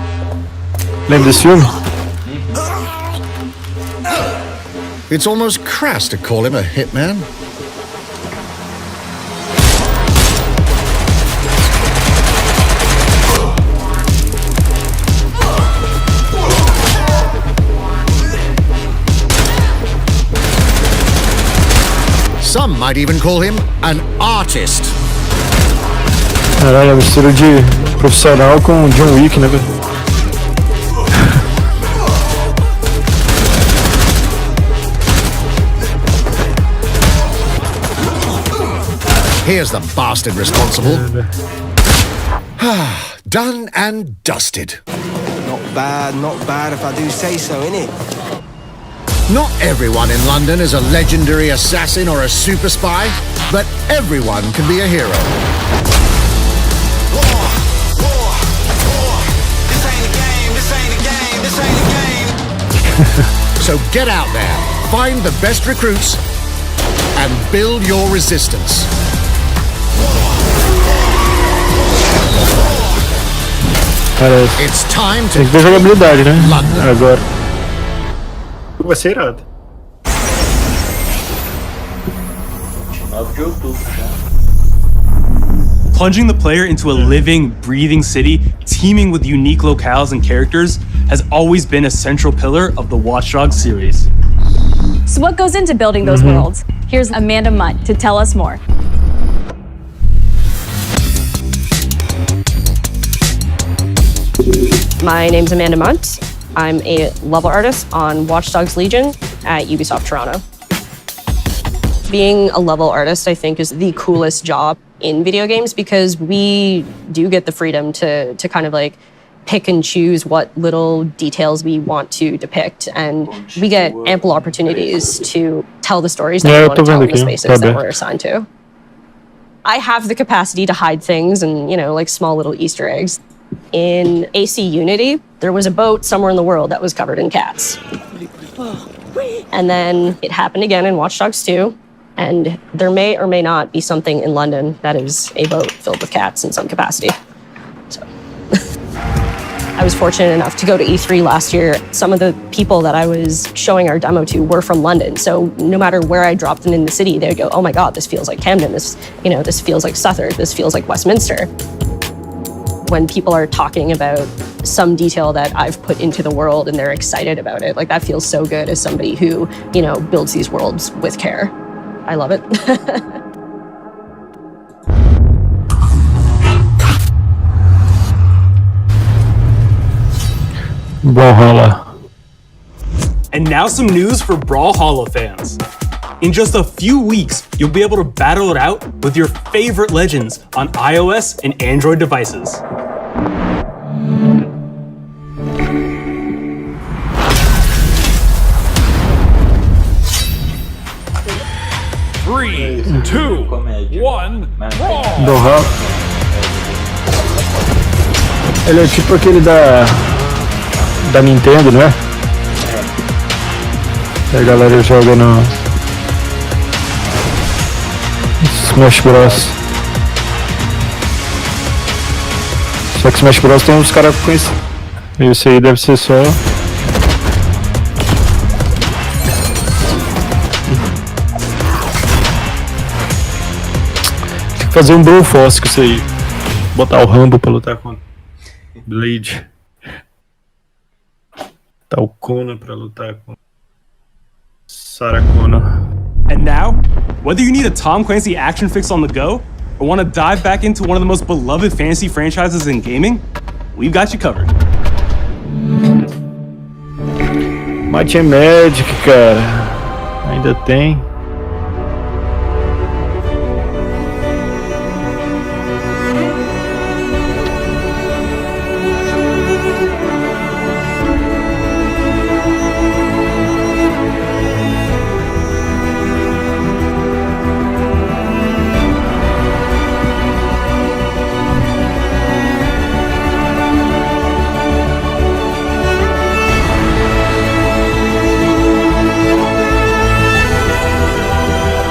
Lembra desse filme? It's almost crass to call him a hitman. Some might even call him an artist. Caralho, é mistura de profissional com John Wick, né, velho? Here's the bastard responsible. Done and dusted. Not bad if I do say so, innit? Not everyone in London is a legendary assassin or a super spy, but everyone can be a hero. So get out there, find the best recruits, and build your resistance. It's time to tem que ver jogabilidade, né? Agora. Vai ser irado. Plunging the player into a living, breathing city teeming with unique locales and characters has always been a central pillar of the Watch Dogs series. So what goes into building those worlds? Here's Amanda Mutt to tell us more. My name's Amanda Munt. I'm a level artist on Watch Dogs Legion at Ubisoft Toronto. Being a level artist, I think, is the coolest job in video games because we do get the freedom to kind of like pick and choose what little details we want to depict, and we get ample opportunities to tell the stories that we want to tell in the spaces that we're assigned to. I have the capacity to hide things and, you know, like small little Easter eggs. In AC Unity, there was a boat somewhere in the world that was covered in cats. And then it happened again in Watch Dogs 2, and there may or may not be something in London that is a boat filled with cats in some capacity. So I was fortunate enough to go to E3 last year. Some of the people that I was showing our demo to were from London. So no matter where I dropped them in the city, they'd go, "Oh my God, this feels like Camden. This feels like Southwark. This feels like Westminster." When people are talking about some detail that I've put into the world and they're excited about it, like that feels so good as somebody who, you know, builds these worlds with care. I love it. Vahalla. And now some news for Brawlhalla fans. In just a few weeks, you'll be able to battle it out with your favorite legends on iOS and Android devices. Three, two, one, Brawlhalla. Ele é tipo aquele da Nintendo, não é? A galera joga no Smash Bros. Só que Smash Bros tem uns caras conhecidos. Esse aí deve ser só. Tem que fazer um Broforce com isso aí. Botar o Rambo pra lutar com Blade. Tá o Conan pra lutar com Sarah Connor. And now, whether you need a Tom Clancy action fix on the go, or want to dive back into one of the most beloved fantasy franchises in gaming, we've got you covered. Might and Magic, cara. Ainda tem.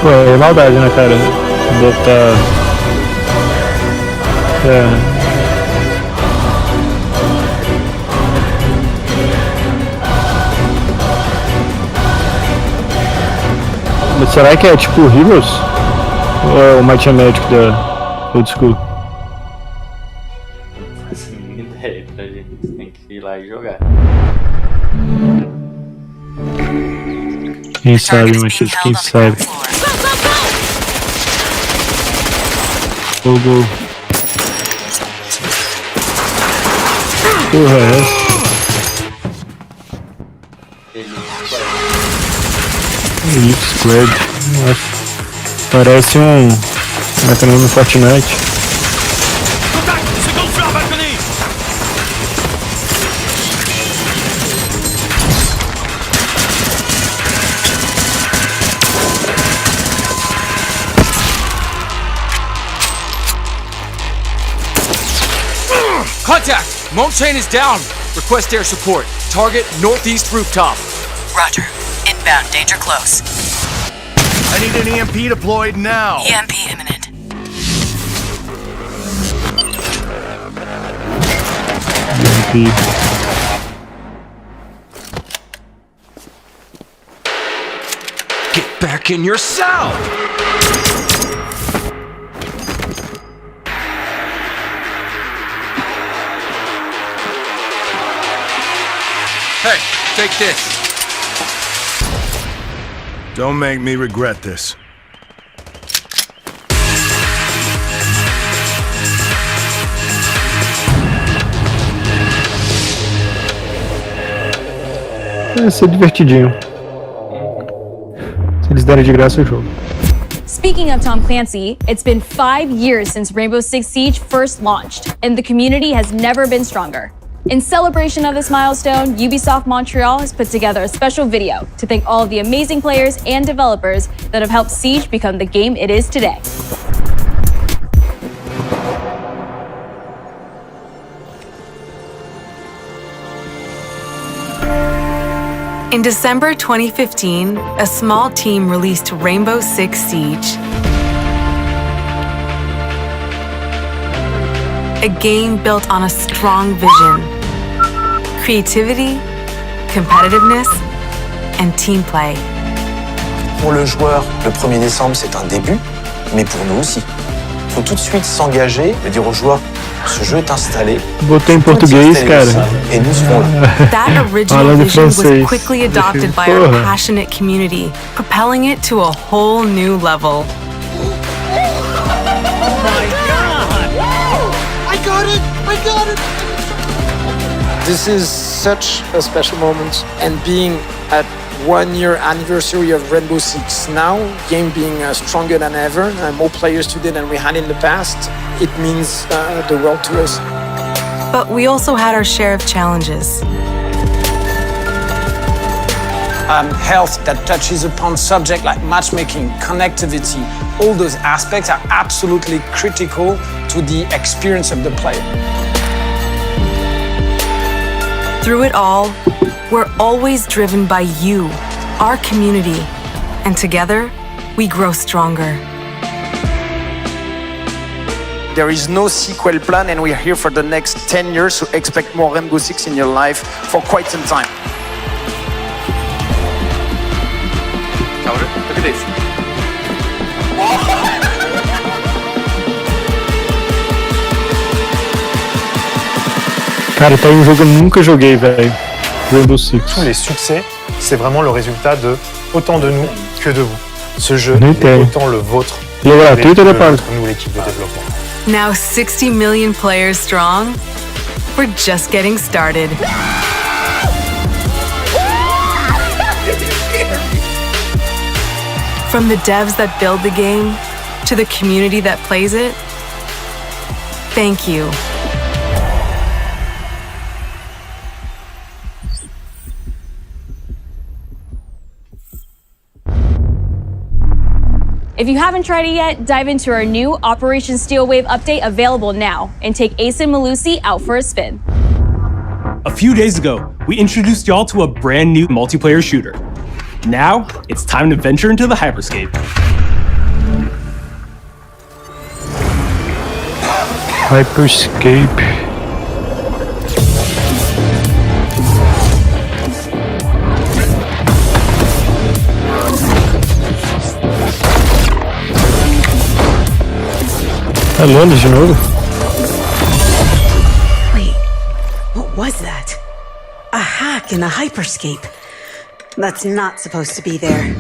Pô, é maldade, né, cara? Botar. Mas será que é tipo Heroes? Ou é o Might and Magic da Old School? Não faço a mínima ideia pra gente. Você tem que ir lá e jogar. Quem sabe, Machado? Quem sabe? Gol, gol. Porra, é essa? Elite Squad. Parece um. Como é que é o nome do Fortnite? Contact! Montchain is down. Request air support. Target northeast rooftop. Roger. Inbound. Danger close. I need an EMP deployed now. EMP imminent. EMP. Get back in your cell! Hey, take this. Don't make me regret this. Vai ser divertidinho. Se eles derem de graça o jogo. Speaking of Tom Clancy, it's been 5 years since Rainbow Six Siege first launched, and the community has never been stronger. In celebration of this milestone, Ubisoft Montreal has put together a special video to thank all of the amazing players and developers that have helped Siege become the game it is today. In December 2015, a small team released Rainbow Six Siege. A game built on a strong vision, creativity, competitiveness, and team play. Pour le joueur, le 1er décembre, c'est un début, mais pour nous aussi. Il faut tout de suite s'engager et dire aux joueurs, ce jeu est installé. Botei em português, cara. Et nous serons là. That original vision was quickly adopted by our passionate community, propelling it to a whole new level. I got it! This is such a special moment, and being at 1 year anniversary of Rainbow Six now, game being stronger than ever, more players today than we had in the past, it means the world to us. But we also had our share of challenges. Health that touches upon subjects like matchmaking, connectivity, all those aspects are absolutely critical to the experience of the player. Through it all, we're always driven by you, our community, and together, we grow stronger. There is no sequel plan, and we're here for the next 10 years, so expect more Rainbow Six in your life for quite some time. Look at this. Cara, tá aí um jogo que eu nunca joguei, velho. Rainbow Six. Les succès, c'est vraiment le résultat de autant de nous que de vous. Ce jeu Não est entendo. autant le vôtre Ele é gratuito ou ele é pago? que nous, l'équipe de développement. Now 60 million players strong, we're just getting started. From the devs that build the game to the community that plays it, thank you. If you haven't tried it yet, dive into our new Operation Steel Wave update available now and take Ace and Malusi out for a spin. A few days ago, we introduced y'all to a brand new multiplayer shooter. Now, it's time to venture into the hyperscape. Hyperscape. É Londres de novo? Wait, what was that? A hack in a hyperscape. That's not supposed to be there.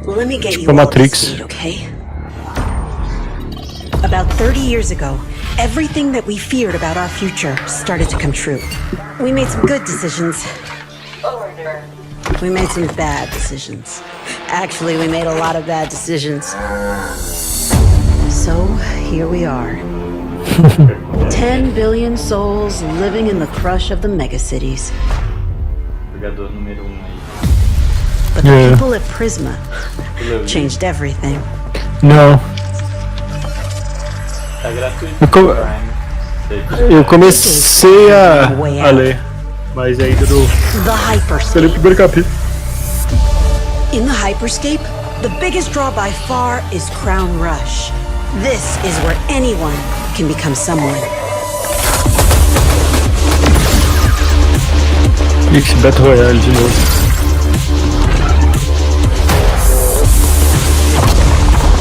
Let me get you all up to speed, okay? About 30 years ago, everything that we feared about our future started to come true. We made some good decisions. We made some bad decisions. Actually, we made a lot of bad decisions. So, here we are. 10 billion souls living in the crush of the megacities. Jogador número 1 aí. But the people at Prisma changed everything. Não. Tá gratuito. Eu comecei a ler, mas ainda não. Pelo primeiro capítulo. In the hyperscape, the biggest draw by far is Crown Rush. This is where anyone can become someone. Ixi, Battle Royale de novo.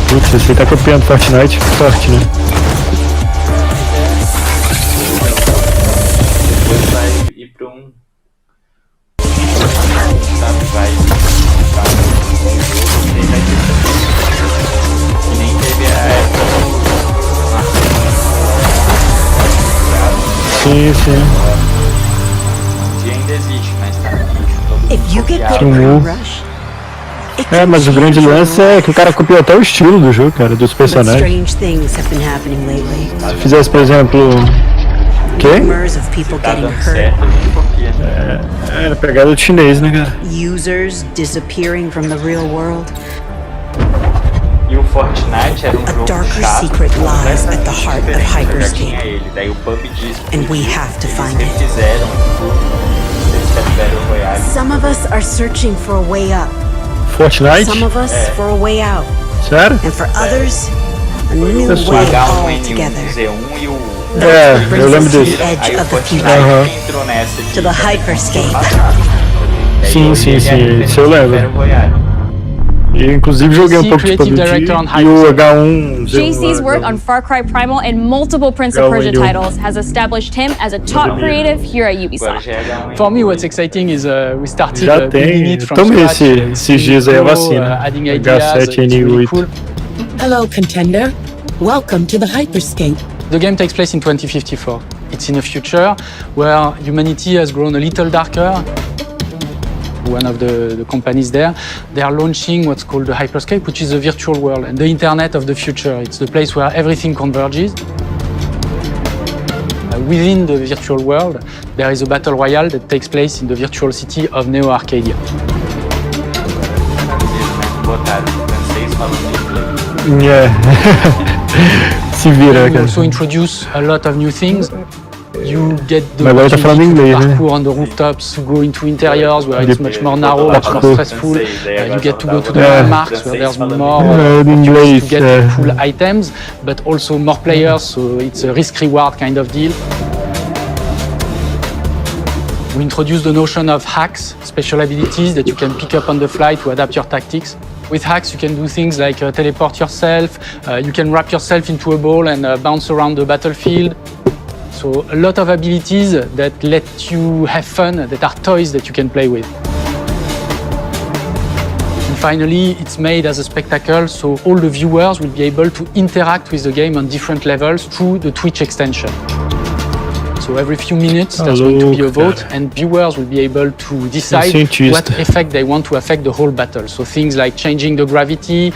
Putz, você tá copiando Fortnite? Forte, né? Depois vai ir pra um... Sabe, vai pra um jogo e vai ter que nem teve a época do... Sim, sim. E ainda existe, mas tá todo If you get good at Sim. Crown Rush, É, mas o grande lance é que o cara copiou até o estilo do jogo, cara, dos but personagens. strange things have been happening lately. Se fizesse, por exemplo... Quê? Rumors of people getting hurt. É a pegada do chinês, né, cara? Users disappearing from the real world. E o Fortnite era um jogo darker chato, secret lies at the heart of diferente, eu já Hyperscape. tinha ele. Daí o PUBG And we have to find eles it. refizeram tudo. Eles fizeram Battle Royale. Some of us are searching for a way up. Fortnite? Some of us for a way out. Sério? And for others, a new O way H1N1 altogether. Z1 e o... Eu lembro disso. Aí o Fortnite entrou nessa de... To the hyperscape. Sim, isso eu lembro. E inclusive joguei um pouco de PUBG e o H1... JC's work on Far Cry Primal and multiple Prince of Persia titles has established him as a top creative here at Ubisoft. For me, what's exciting is we started Já building tem, it from tomei scratch. esses dias aí a vacina. Adding ideas, it's really H7N8. cool. Hello, contender. Welcome to the hyperscape. The game takes place in 2054. It's in a future where humanity has grown a little darker. One of the companies there, they are launching what's called the hyperscape, which is a virtual world and the internet of the future. It's the place where everything converges. Within the virtual world, there is a battle royale that takes place in the virtual city of Neo Arcadia. Yeah. We also introduce a lot of new things. You get the parkour on the rooftops, to go into interiors where it's much more narrow, much more stressful. You get to go to the landmarks where there's more opportunities to get cool items, but also more players, so it's a risk-reward kind of deal. We introduce the notion of hacks, special abilities that you can pick up on the fly to adapt your tactics. With hacks, you can do things like teleport yourself, you can wrap yourself into a ball and bounce around the battlefield. So a lot of abilities that let you have fun, that are toys that you can play with. And finally, it's made as a spectacle, so all the viewers will be able to interact with the game on different levels through the Twitch extension. So every few minutes, there's going to be a vote, and viewers will be able to decide what effect they want to affect the whole battle. So things like changing the gravity,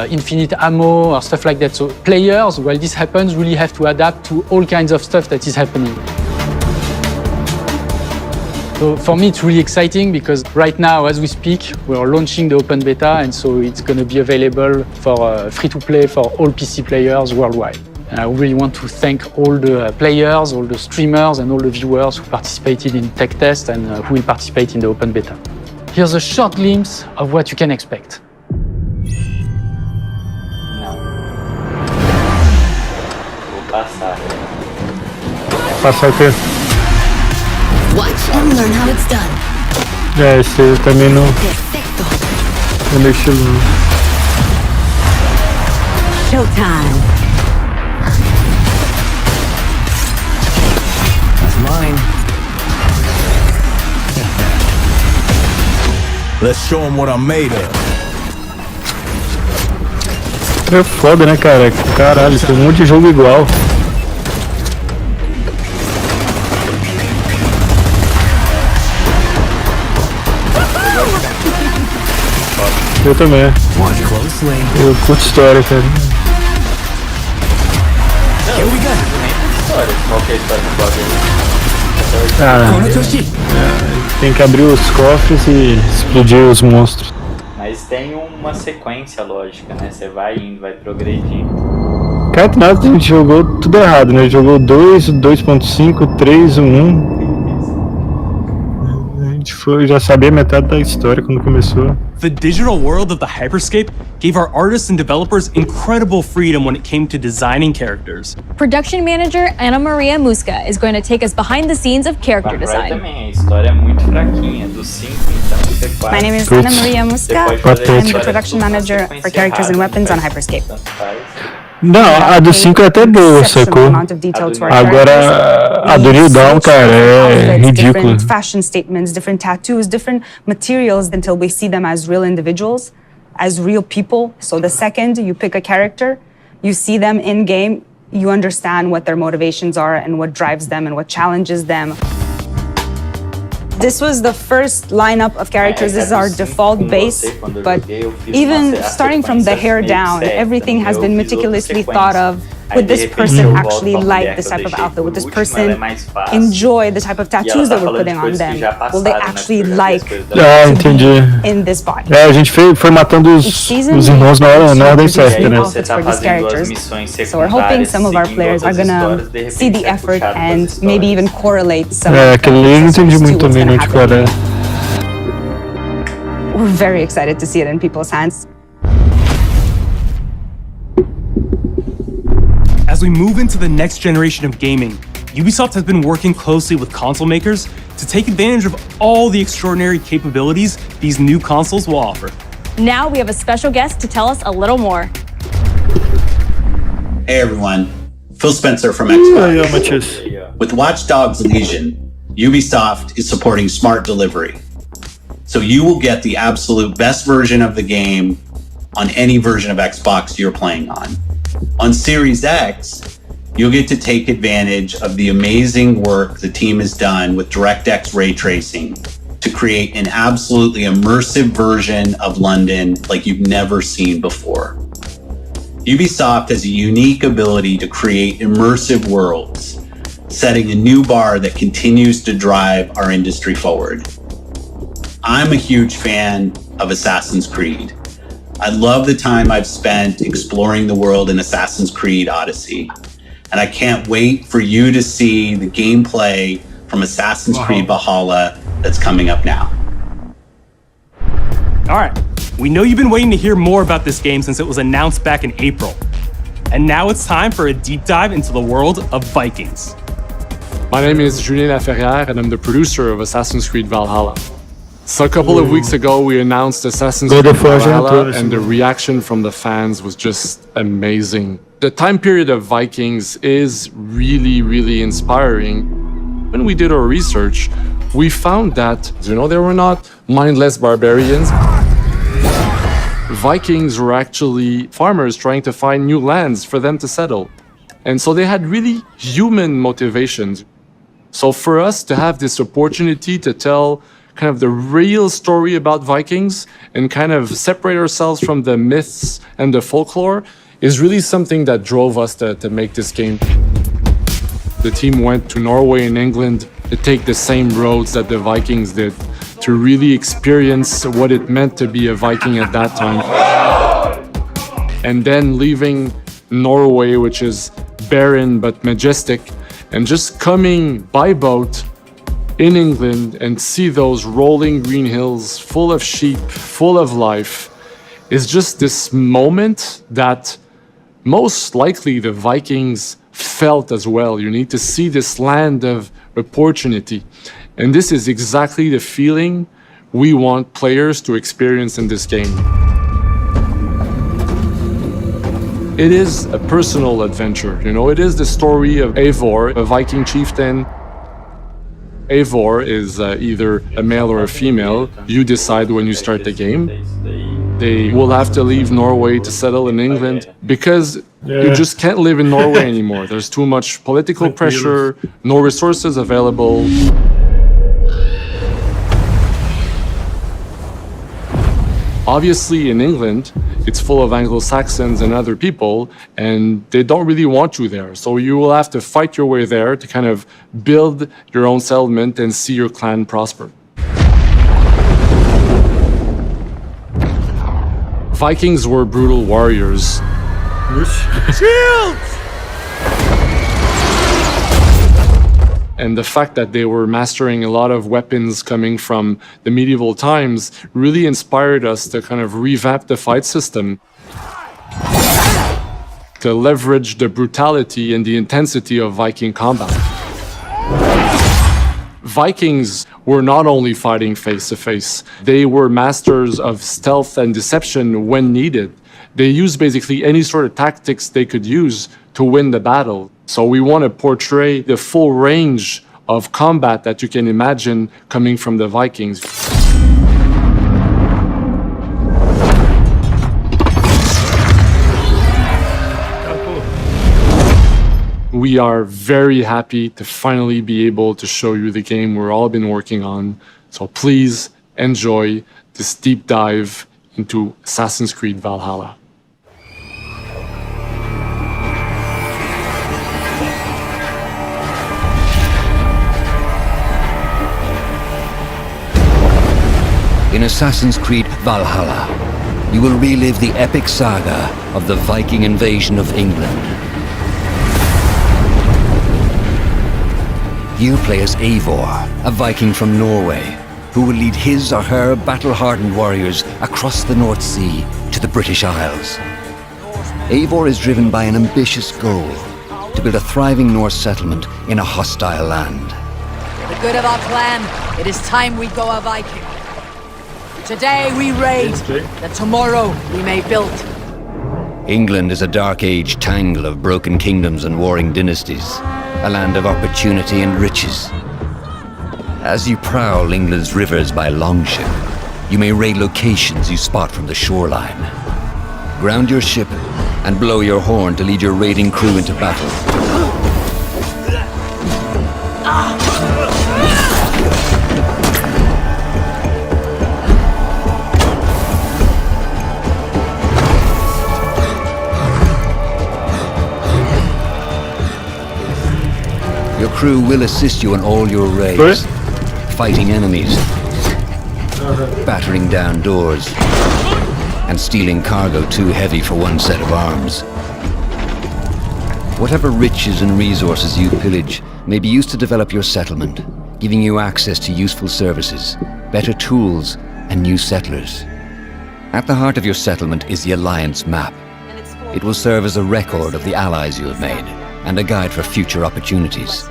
infinite ammo, or stuff like that. So players, while this happens, really have to adapt to all kinds of stuff that is happening. So for me, it's really exciting because right now, as we speak, we're launching the open beta, and so it's going to be available for free-to-play for all PC players worldwide. And I really want to thank all the players, all the streamers, and all the viewers who participated in tech test and who will participate in the open beta. Here's a short glimpse of what you can expect. Passar o quê? Watch and learn how it's done. Esse eu também não mexi no... Showtime. Mine. Let's show them what I'm made of. É foda, né, cara? Caralho, tem um monte de jogo igual. Eu também. Eu curto história, cara. Qual que é a história do bagulho? Tem que abrir os cofres e explodir os monstros. Mas tem uma sequência lógica, né? Você vai indo, vai progredindo. Cara, nada, a gente jogou tudo errado, né? Jogou 2, 2.5, 3, 1. A gente já sabia metade da história quando começou. The digital world of the Hyperscape gave our artists and developers incredible freedom when it came to designing characters. Production manager Ana Maria Musca is going to take us behind the scenes of character design. Também, a história é muito fraquinha, do 5 então você faz. My name is Ana Maria Musca. I'm the production manager for characters and weapons on Hyperscape. Não, a do 5 é até boa, sacou? Agora, a do New Dawn, cara, é ridícula. Different fashion statements, different tattoos, different materials until we see them as real individuals, as real people. So the second you pick a character, you see them in game, you understand what their motivations are and what drives them and what challenges them. This was the first lineup of characters. This is our default base, but even starting from the hair down, everything has been meticulously thought of. Would this person actually like this type of outfit? Would this person enjoy the type of tattoos that we're putting on them? Will they actually like entendi. In this body? A gente foi matando os irmãos na ordem certa, né? For these characters. So we're hoping some of our players are gonna see the effort and maybe even correlate some. Aquele ali eu não entendi muito também, não, tipo, era... We're very excited to see it in people's hands. As we move into the next generation of gaming, Ubisoft has been working closely with console makers to take advantage of all the extraordinary capabilities these new consoles will offer. Now we have a special guest to tell us a little more. Hey everyone, Phil Spencer from Xbox. With Watch Dogs Legion, Ubisoft is supporting smart delivery. So you will get the absolute best version of the game on any version of Xbox you're playing on. On Series X, you'll get to take advantage of the amazing work the team has done with DirectX ray tracing to create an absolutely immersive version of London like you've never seen before. Ubisoft has a unique ability to create immersive worlds, setting a new bar that continues to drive our industry forward. I'm a huge fan of Assassin's Creed. I love the time I've spent exploring the world in Assassin's Creed Odyssey, and I can't wait for you to see the gameplay from Assassin's Creed Valhalla that's coming up now. All right, we know you've been waiting to hear more about this game since it was announced back in April. And now it's time for a deep dive into the world of Vikings. My name is Julien Laferrière, and I'm the producer of Assassin's Creed Valhalla. So a couple of weeks ago, we announced Assassin's Creed Valhalla, and the reaction from the fans was just amazing. The time period of Vikings is really, really inspiring. When we did our research, we found that, they were not mindless barbarians. Vikings were actually farmers trying to find new lands for them to settle. And so they had really human motivations. So for us to have this opportunity to tell kind of the real story about Vikings and kind of separate ourselves from the myths and the folklore is really something that drove us to make this game. The team went to Norway and England to take the same roads that the Vikings did, to really experience what it meant to be a Viking at that time. And then leaving Norway, which is barren but majestic, and just coming by boat in England and see those rolling green hills full of sheep, full of life, is just this moment that most likely the Vikings felt as well. You need to see this land of opportunity. And this is exactly the feeling we want players to experience in this game. It is a personal adventure, it is the story of Eivor, a Viking chieftain. Eivor is either a male or a female. You decide when you start the game. They will have to leave Norway to settle in England because you just can't live in Norway anymore. There's too much political pressure, no resources available. Obviously, in England, it's full of Anglo-Saxons and other people, and they don't really want you there. So you will have to fight your way there to kind of build your own settlement and see your clan prosper. Vikings were brutal warriors. Shields! And the fact that they were mastering a lot of weapons coming from the medieval times really inspired us to kind of revamp the fight system, to leverage the brutality and the intensity of Viking combat. Vikings were not only fighting face-to-face, they were masters of stealth and deception when needed. They used basically any sort of tactics they could use to win the battle. So we want to portray the full range of combat that you can imagine coming from the Vikings. We are very happy to finally be able to show you the game we've all been working on. So please enjoy this deep dive into Assassin's Creed Valhalla. In Assassin's Creed Valhalla, you will relive the epic saga of the Viking invasion of England. You play as Eivor, a Viking from Norway, who will lead his or her battle-hardened warriors across the North Sea to the British Isles. Eivor is driven by an ambitious goal, to build a thriving Norse settlement in a hostile land. For the good of our clan, it is time we go a Viking. Today we raid, that tomorrow we may build. England is a dark age tangle of broken kingdoms and warring dynasties, a land of opportunity and riches. As you prowl England's rivers by longship, you may raid locations you spot from the shoreline. Ground your ship and blow your horn to lead your raiding crew into battle. Your crew will assist you in all your raids, fighting enemies, battering down doors, and stealing cargo too heavy for one set of arms. Whatever riches and resources you pillage may be used to develop your settlement, giving you access to useful services, better tools, and new settlers. At the heart of your settlement is the Alliance map. It will serve as a record of the allies you have made, and a guide for future opportunities.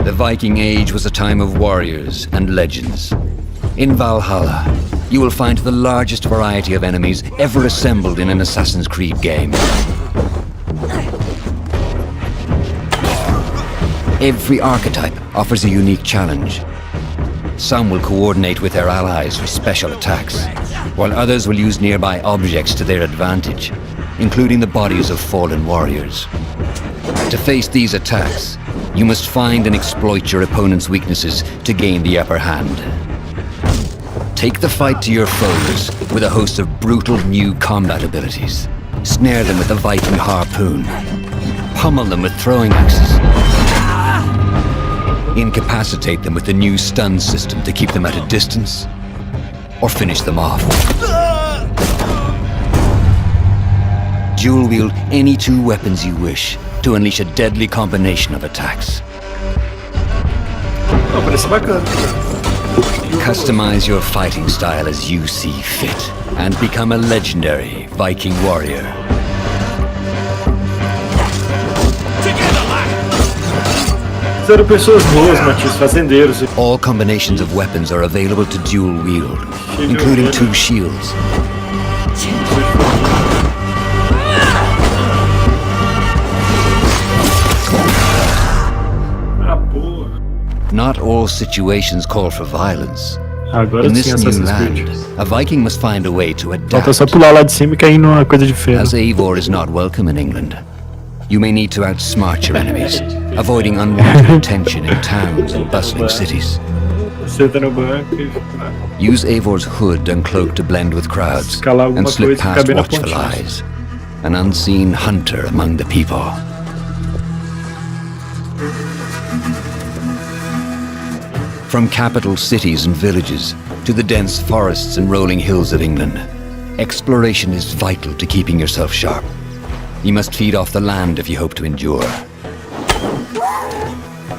The Viking Age was a time of warriors and legends. In Valhalla, you will find the largest variety of enemies ever assembled in an Assassin's Creed game. Every archetype offers a unique challenge. Some will coordinate with their allies for special attacks, while others will use nearby objects to their advantage, including the bodies of fallen warriors. To face these attacks, you must find and exploit your opponent's weaknesses to gain the upper hand. Take the fight to your foes with a host of brutal new combat abilities. Snare them with the Viking harpoon. Pummel them with throwing axes. Incapacitate them with the new stun system to keep them at a distance, or finish them off. Dual wield any two weapons you wish to unleash a deadly combination of attacks. Parece bacana. Customize your fighting style as you see fit, and become a legendary Viking warrior. Eram pessoas boas, Matias, fazendeiros. All combinations of weapons are available to dual wield, including two shields. Not all situations call for violence. Agora In this sim, new Assassin's land, Creed. a Viking must find a way to Falta adapt. só pular lá de cima e cair numa coisa de ferro. As Eivor is not welcome in England, you may need to outsmart your enemies, avoiding unwanted attention in towns and bustling cities. Senta no banco e... Use Eivor's hood and cloak to blend with crowds Escalar alguma and slip coisa e past caber na watchful pontinha. eyes. An unseen hunter among the people. From capital cities and villages to the dense forests and rolling hills of England, exploration is vital to keeping yourself sharp. You must feed off the land if you hope to endure.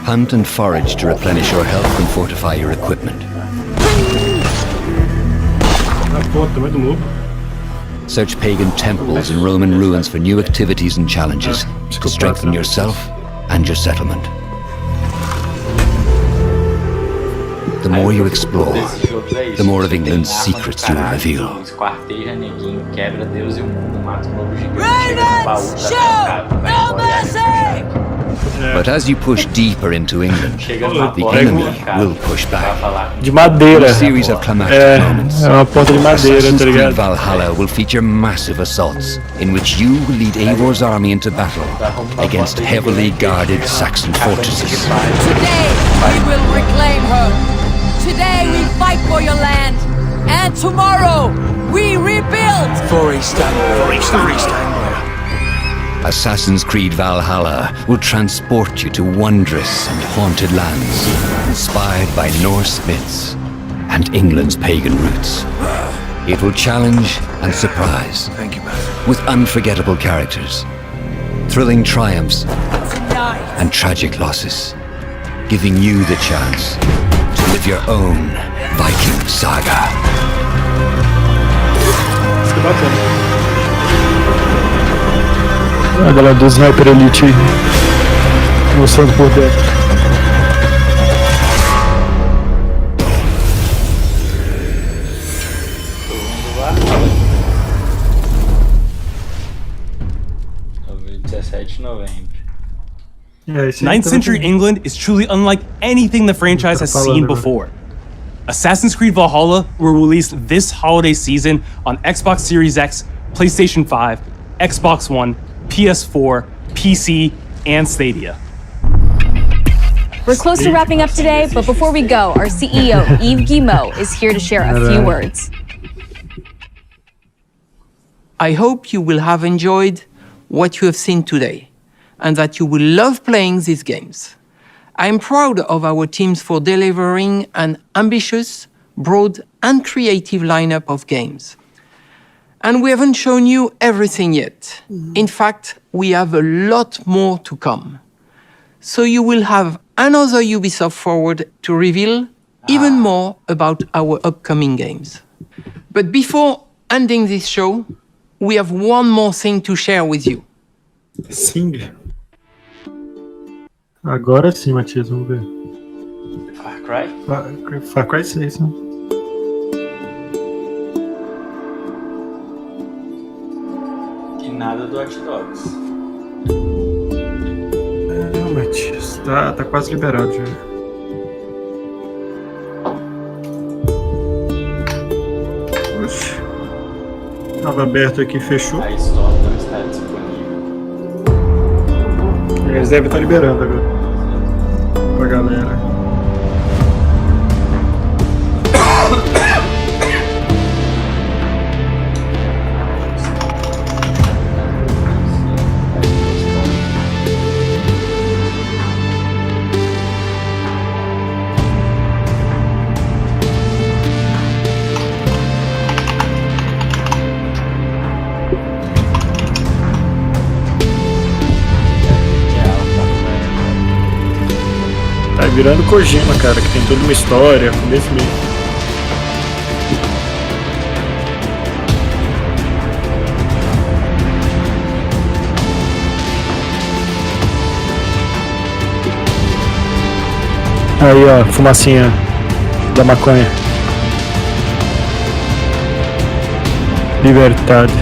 Hunt and forage to replenish your health and fortify your equipment. Search pagan temples and Roman ruins for new activities and challenges to strengthen yourself and your settlement. The more you explore, the more of England's secrets you will reveal. Esquarteja neguinho, quebra Deus e o mundo, mata um lobo gigante, chega no baú, vai embora e But as you push deeper into England, the enemy will push back. De madeira. A series of climactic moments. É uma porta de madeira, Assassin's tá Creed ligado? Valhalla will feature massive assaults in which you will lead Eivor's army into battle against heavily guarded Saxon fortresses. Today, we will reclaim her. Today, we fight for your land. And tomorrow, we rebuild. For East Anglia. Assassin's Creed Valhalla will transport you to wondrous and haunted lands, inspired by Norse myths and England's pagan roots. It will challenge and surprise. Thank you, man. With unforgettable characters, thrilling triumphs, Tonight. and tragic losses, giving you the chance to live your own Viking saga. Isso é bacana. A galera do Sniper Elite mostrando por dentro. Novembro, 17 de novembro. 9th century England is truly unlike anything the franchise has seen before. Assassin's Creed Valhalla will release this holiday season on Xbox Series X, PlayStation 5, Xbox One, PS4, PC, and Stadia. We're close to wrapping up today, but before we go, our CEO, Yves Guillemot, is here to share a few words. I hope you will have enjoyed what you have seen today, and that you will love playing these games. I am proud of our teams for delivering an ambitious, broad, and creative lineup of games. And we haven't shown you everything yet. In fact, we have a lot more to come. So you will have another Ubisoft Forward to reveal even more about our upcoming games. But before ending this show, we have one more thing to share with you. Sim. Agora sim, Matias, vamos ver. Far Cry? Far Cry 6, né? E nada do Watch Dogs. Matias, tá quase liberado já. Oxi. Tava aberto aqui, fechou. A Store não está disponível. Eles devem estar liberando agora. Pra galera. Tá virando Kojima, cara, que tem toda uma história, começo meio. Aí, ó, fumacinha da maconha. Liberdade.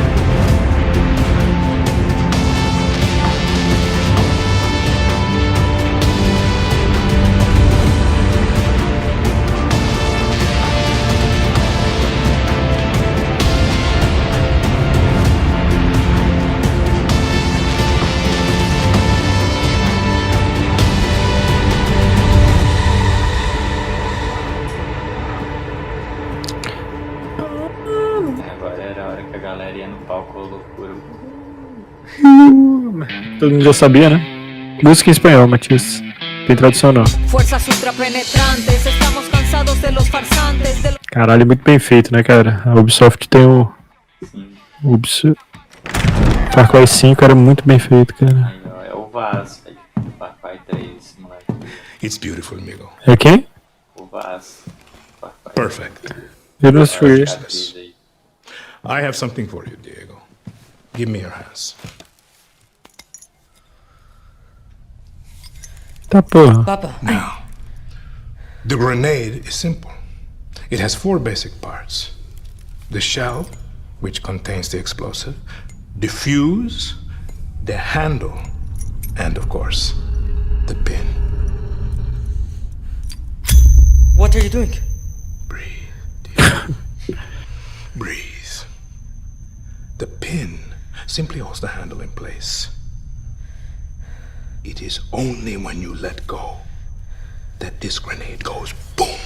Agora era a hora que a galera ia no palco, loucura. Todo mundo já sabia, né? Música em espanhol, Matias. Tem tradução não. Caralho, muito bem feito, né, cara? A Ubisoft tem o... Ubisoft... Far Cry 5 era muito bem feito, cara. É o Vaz, velho. Far Cry 3, moleque. It's beautiful, amigo. É quem? O Vaz. Perfect. Eu não sei. I have something for you, Diego. Give me your hands. Tá porra. Papa. Now, the grenade is simple. It has 4 basic parts. The shell, which contains the explosive, the fuse, the handle, and of course, the pin. What are you doing? Breathe. The pin simply holds the handle in place. It is only when you let go that this grenade goes boom.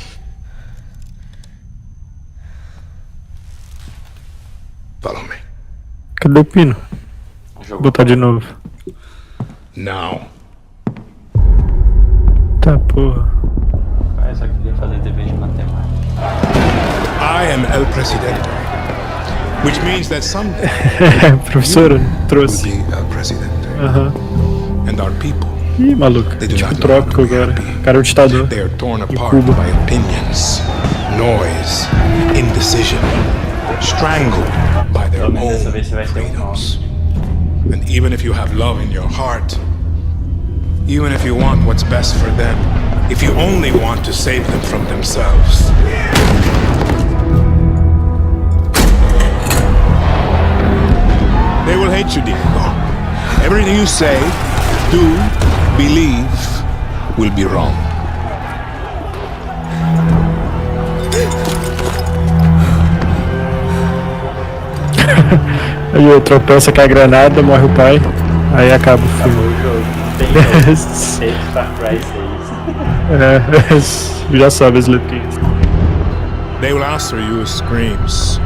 Follow me. Cadê o pino? Vou botar de novo. Now. Tá porra. Eu só queria fazer dever de matemática. I am El Presidente, which means that someday Professora, trouxe. will be El Presidente. And our people, Ih, maluco. they do Tipo not trópico agora. Cara, é o ditador. They are torn apart Cuba. by opinions, noise, indecision, strangled by their own freedoms. And even if you have love in your heart, even if you want what's best for them, if you only want to save them from themselves, they will hate you, Diego. Everything you say, do, believe, will be wrong. Aí eu tropeça, cai a granada, morre o pai. Aí acaba o filme. Acabou o jogo. Tem jogo. Far Cry 6. Já sabe as letrinhas. They will answer you with screams.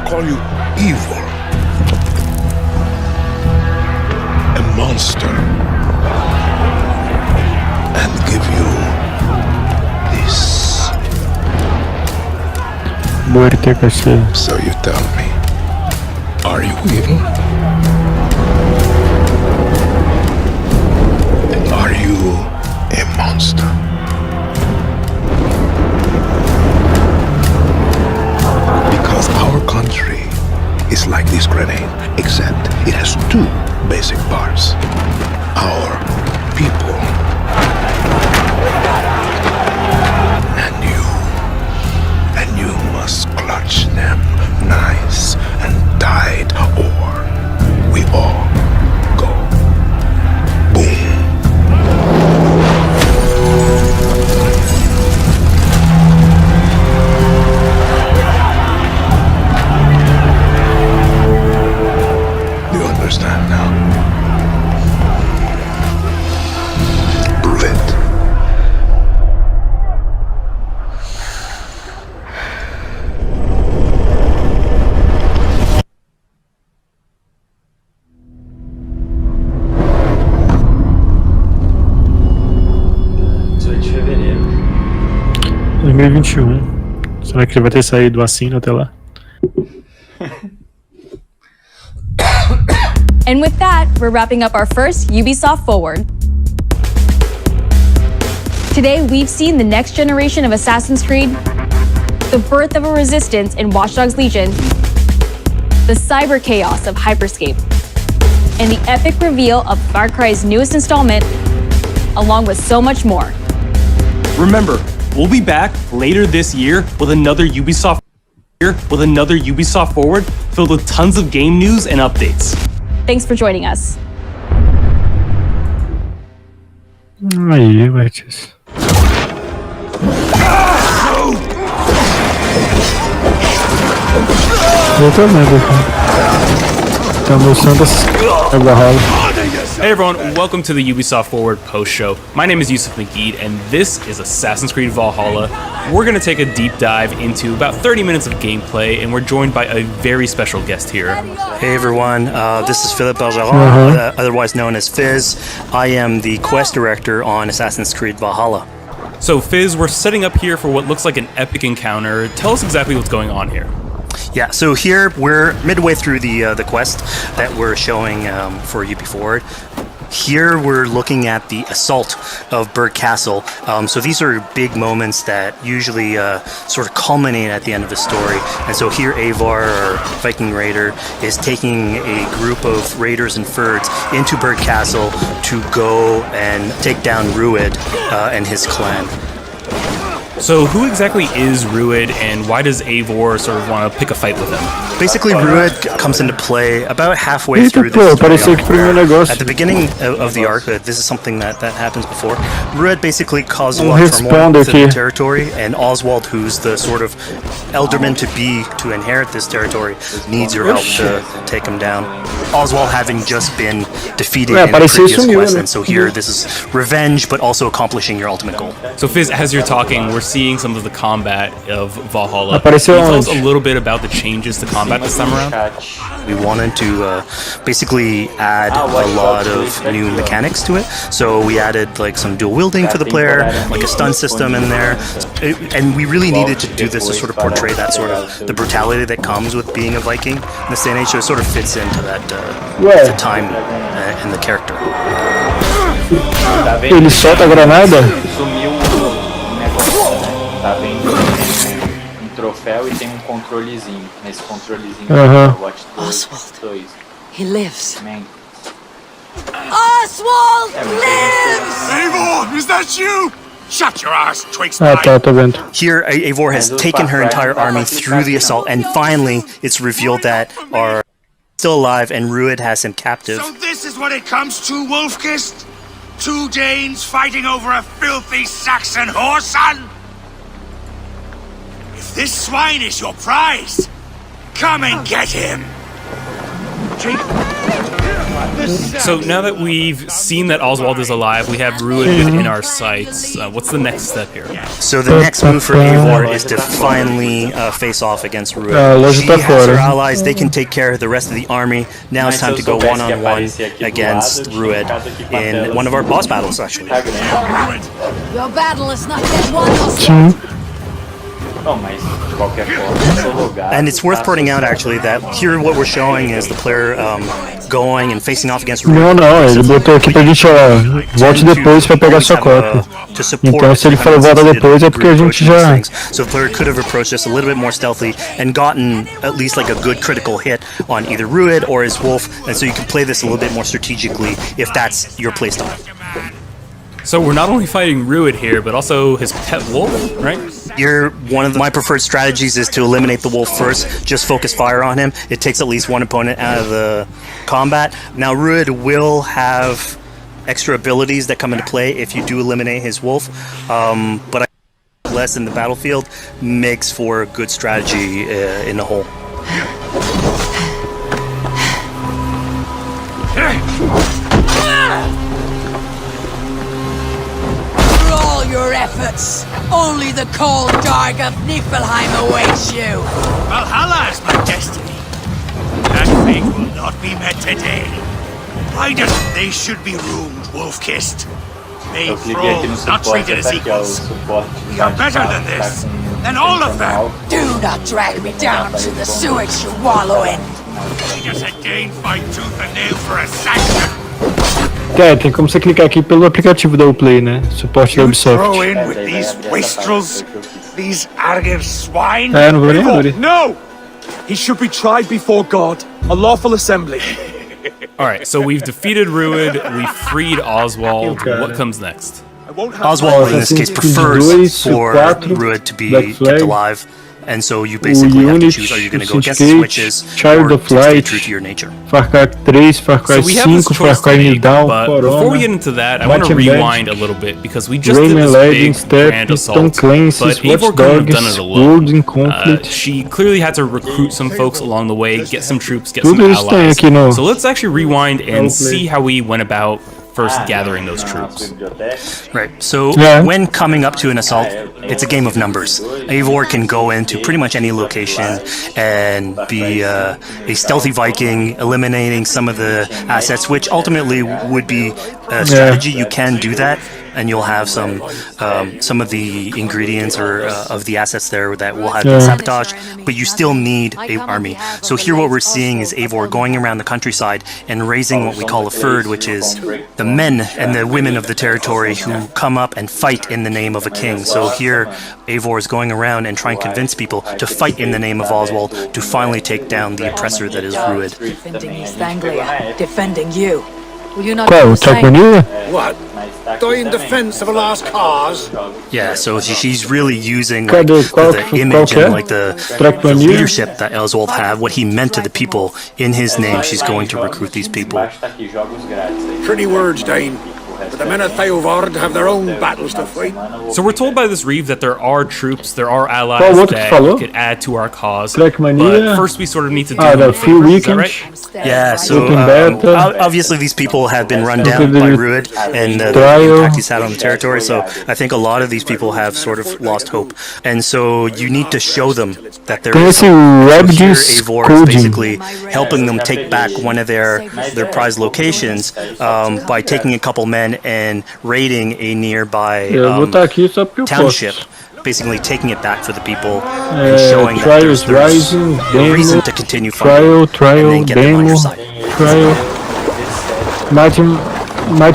Call you evil. A monster. And give you this. Muerte, cachê. So you tell me, are you evil? Are you a monster? Because our country is like this grenade, except it has two basic parts. Our people and you must clutch them nice and tight, or we all go boom. You understand now? Prove it. De fevereiro. 2021. Será que ele vai ter saído assino até lá? And with that, we're wrapping up our first Ubisoft Forward. Today, we've seen the next generation of Assassin's Creed, the birth of a resistance in Watch Dogs Legion, the cyber chaos of Hyperscape, and the epic reveal of Far Cry's newest installment, along with so much more. Remember, we'll be back later this year with another Ubisoft Forward filled with tons of game news and updates. Thanks for joining us. Aí, Matheus. Eu tô vendo aqui. Tá mostrando essas Vahalla. Hey everyone, welcome to the Ubisoft Forward post show. My name is Yusuf Magid, and this is Assassin's Creed Valhalla. We're going to take a deep dive into about 30 minutes of gameplay, and we're joined by a very special guest here. Hey everyone, this is Philippe Bergeron, otherwise known as Fizz. I am the quest director on Assassin's Creed Valhalla. So Fizz, we're setting up here for what looks like an epic encounter. Tell us exactly what's going on here. Yeah, so here we're midway through the quest that we're showing for UB Forward. Here we're looking at the assault of Burg Castle. So these are big moments that usually sort of culminate at the end of the story. And so here Eivor, our Viking raider, is taking a group of raiders and Fyrds into Burg Castle to go and take down Rued and his clan. So who exactly is Rued, and why does Eivor sort of want to pick a fight with him? Basically, Rued comes into play about halfway through the story. At the beginning of the arc, this is something that happens before. Rued basically caused a lot of turmoil within the territory, and Oswald, who's the sort of elderman to inherit this territory, needs your help to take him down. Oswald having just been defeated in a previous quest, and so here this is revenge, but also accomplishing your ultimate goal. So Fizz, as you're talking, we're seeing some of the combat of Valhalla. Can you tell us a little bit about the changes to combat this time around? We wanted to basically add a lot of new mechanics to it. So we added like some dual wielding for the player, like a stun system in there, and we really needed to do this to sort of portray that sort of the brutality that comes with being a Viking in this day and age. So it sort of fits into that the time and the character. Ele solta a granada? Sumiu o negócio, né? Tá vendo um troféu e tem um controlezinho. Nesse controlezinho Watch Dogs 2. He lives. Man. Oswald lives! Eivor, is that you? Shut your ass, twigs. Here, Eivor has taken her entire army through the assault, and finally, it's revealed that are still alive, and Rued has him captive. So this is what it comes to, Wolfkist? Two Danes fighting over a filthy Saxon whoreson? If this swine is your prize, come and get him! So now that we've seen that Oswald is alive, we have Ruin within our sights. What's the next step here? So the next move for Eivor is to finally face off against Ruin. She has her allies, they can take care of the rest of the army. Now it's time to go one-on-one against Ruin in one of our boss battles, actually. Your battle is not yet won, And it's worth pointing out, actually, that here what we're showing is the player going and facing off against Ruin. Não, ele botou aqui pra gente, ó, volte depois pra pegar sua cópia. Então se ele falou volta depois é porque a gente já... So the player could have approached this a little bit more stealthy and gotten at least like a good critical hit on either Ruid or his wolf, and so you can play this a little bit more strategically if that's your playstyle. So we're not only fighting Ruid here, but also his pet wolf, right? One of my preferred strategies is to eliminate the wolf first, just focus fire on him. It takes at least one opponent out of the combat. Now Ruid will have extra abilities that come into play if you do eliminate his wolf, but I think less in the battlefield makes for a good strategy in the whole. Your efforts. Only the cold dark of Niflheim awaits you. Valhalla is my destiny. That fate will not be met today. Riders, they should be ruined, wolf-kissed. Made thralls, not treated as equals. We are better than this. Than all of them. Do not drag me down to the sewage you wallow in. Riders again fight tooth and nail for a sanction. É, tem como você clicar aqui pelo aplicativo da Uplay, né? Suporte da Ubisoft. Throw in with these wastrels, these arrogant swine. É, não vou nem abrir. No! He should be tried before God, a lawful assembly. Alright, so we've defeated Ruid, we freed Oswald. What comes next? Oswald, in this case, prefers for Ruid to be kept alive. And so you basically have to choose, are you going to go against the switches or to stay true to your nature? Far Cry 3, Far Cry 5, Far Cry New Dawn, Corona, before we get into that, I want to rewind a little bit because we just Rayman did this Legends, big grand assault, but Eivor couldn't have done it alone. She clearly had to recruit some folks along the way, get some troops, get some allies. So let's actually rewind and see how we went about first gathering those troops. Right, so when coming up to an assault, it's a game of numbers. Eivor can go into pretty much any location and be a stealthy Viking, eliminating some of the assets, which ultimately would be a strategy. You can do that, and you'll have some of the ingredients or of the assets there that will have sabotage, but you still need an army. So here what we're seeing is Eivor going around the countryside and raising what we call a fyrd, which is the men and the women of the territory who come up and fight in the name of a king. So here Eivor is going around and trying to convince people to fight in the name of Oswald to finally take down the oppressor that is Ruid. Defending East Anglia, defending you. Will you not What? Die in defense of a lost cause? Yeah, so she's really using like, the image and like the leadership that Oswald had, what he meant to the people. In his name, she's going to recruit these people. Pretty words, Dane. But the men of Theovard have their own battles to fight. So we're told by this Reeve that there are troops, there are allies that could add to our cause. But first we sort of need to do a favor, is that right? Yeah, so obviously these people have been run down by Ruid and the impact he's had on the territory, so I think a lot of these people have sort of lost hope. And so you need to show them that there is Eivor is basically helping them take back one of their prized locations by taking a couple men and raiding a nearby township, basically taking it back for the people and showing that there's a reason to continue fighting and then get them on your side. Might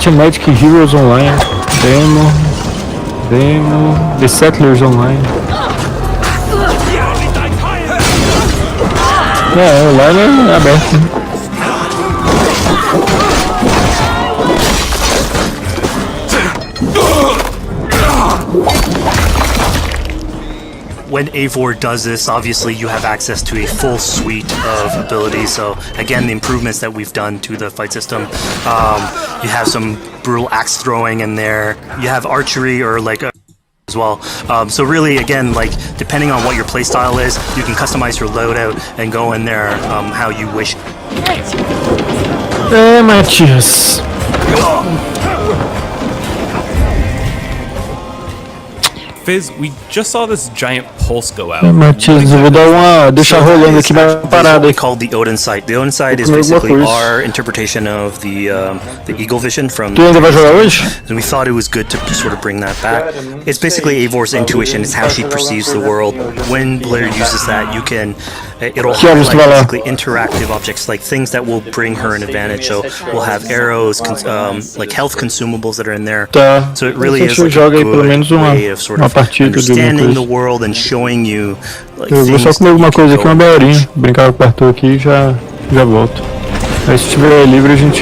and Magic Heroes Online, demo, The Settlers Online. Online é aberto. When Eivor does this, obviously you have access to a full suite of abilities. So again, the improvements that we've done to the fight system. You have some brutal axe throwing in there. You have archery or like as well. So really, again, like depending on what your playstyle is, you can customize your loadout and go in there how you wish. Matias. Fizz, we just saw this giant pulse go out. Matias, eu vou dar deixar rolando aqui mais parada aí. Called the Odin sight. The Odin sight is basically our interpretation of the eagle vision from. Tu ainda vai jogar hoje? And we thought it was good to sort of bring that back. It's basically Eivor's intuition. It's how she perceives the world. When Blair uses that, you can. It'll have like basically interactive objects, like things that will bring her an advantage. So we'll have arrows, like health consumables that are in there. So it really is like a good way of sort of understanding the world and showing you like eu vou só comer alguma coisa aqui, uma meia horinha, brincar com o Arthur aqui e já volto. Aí se estiver livre a gente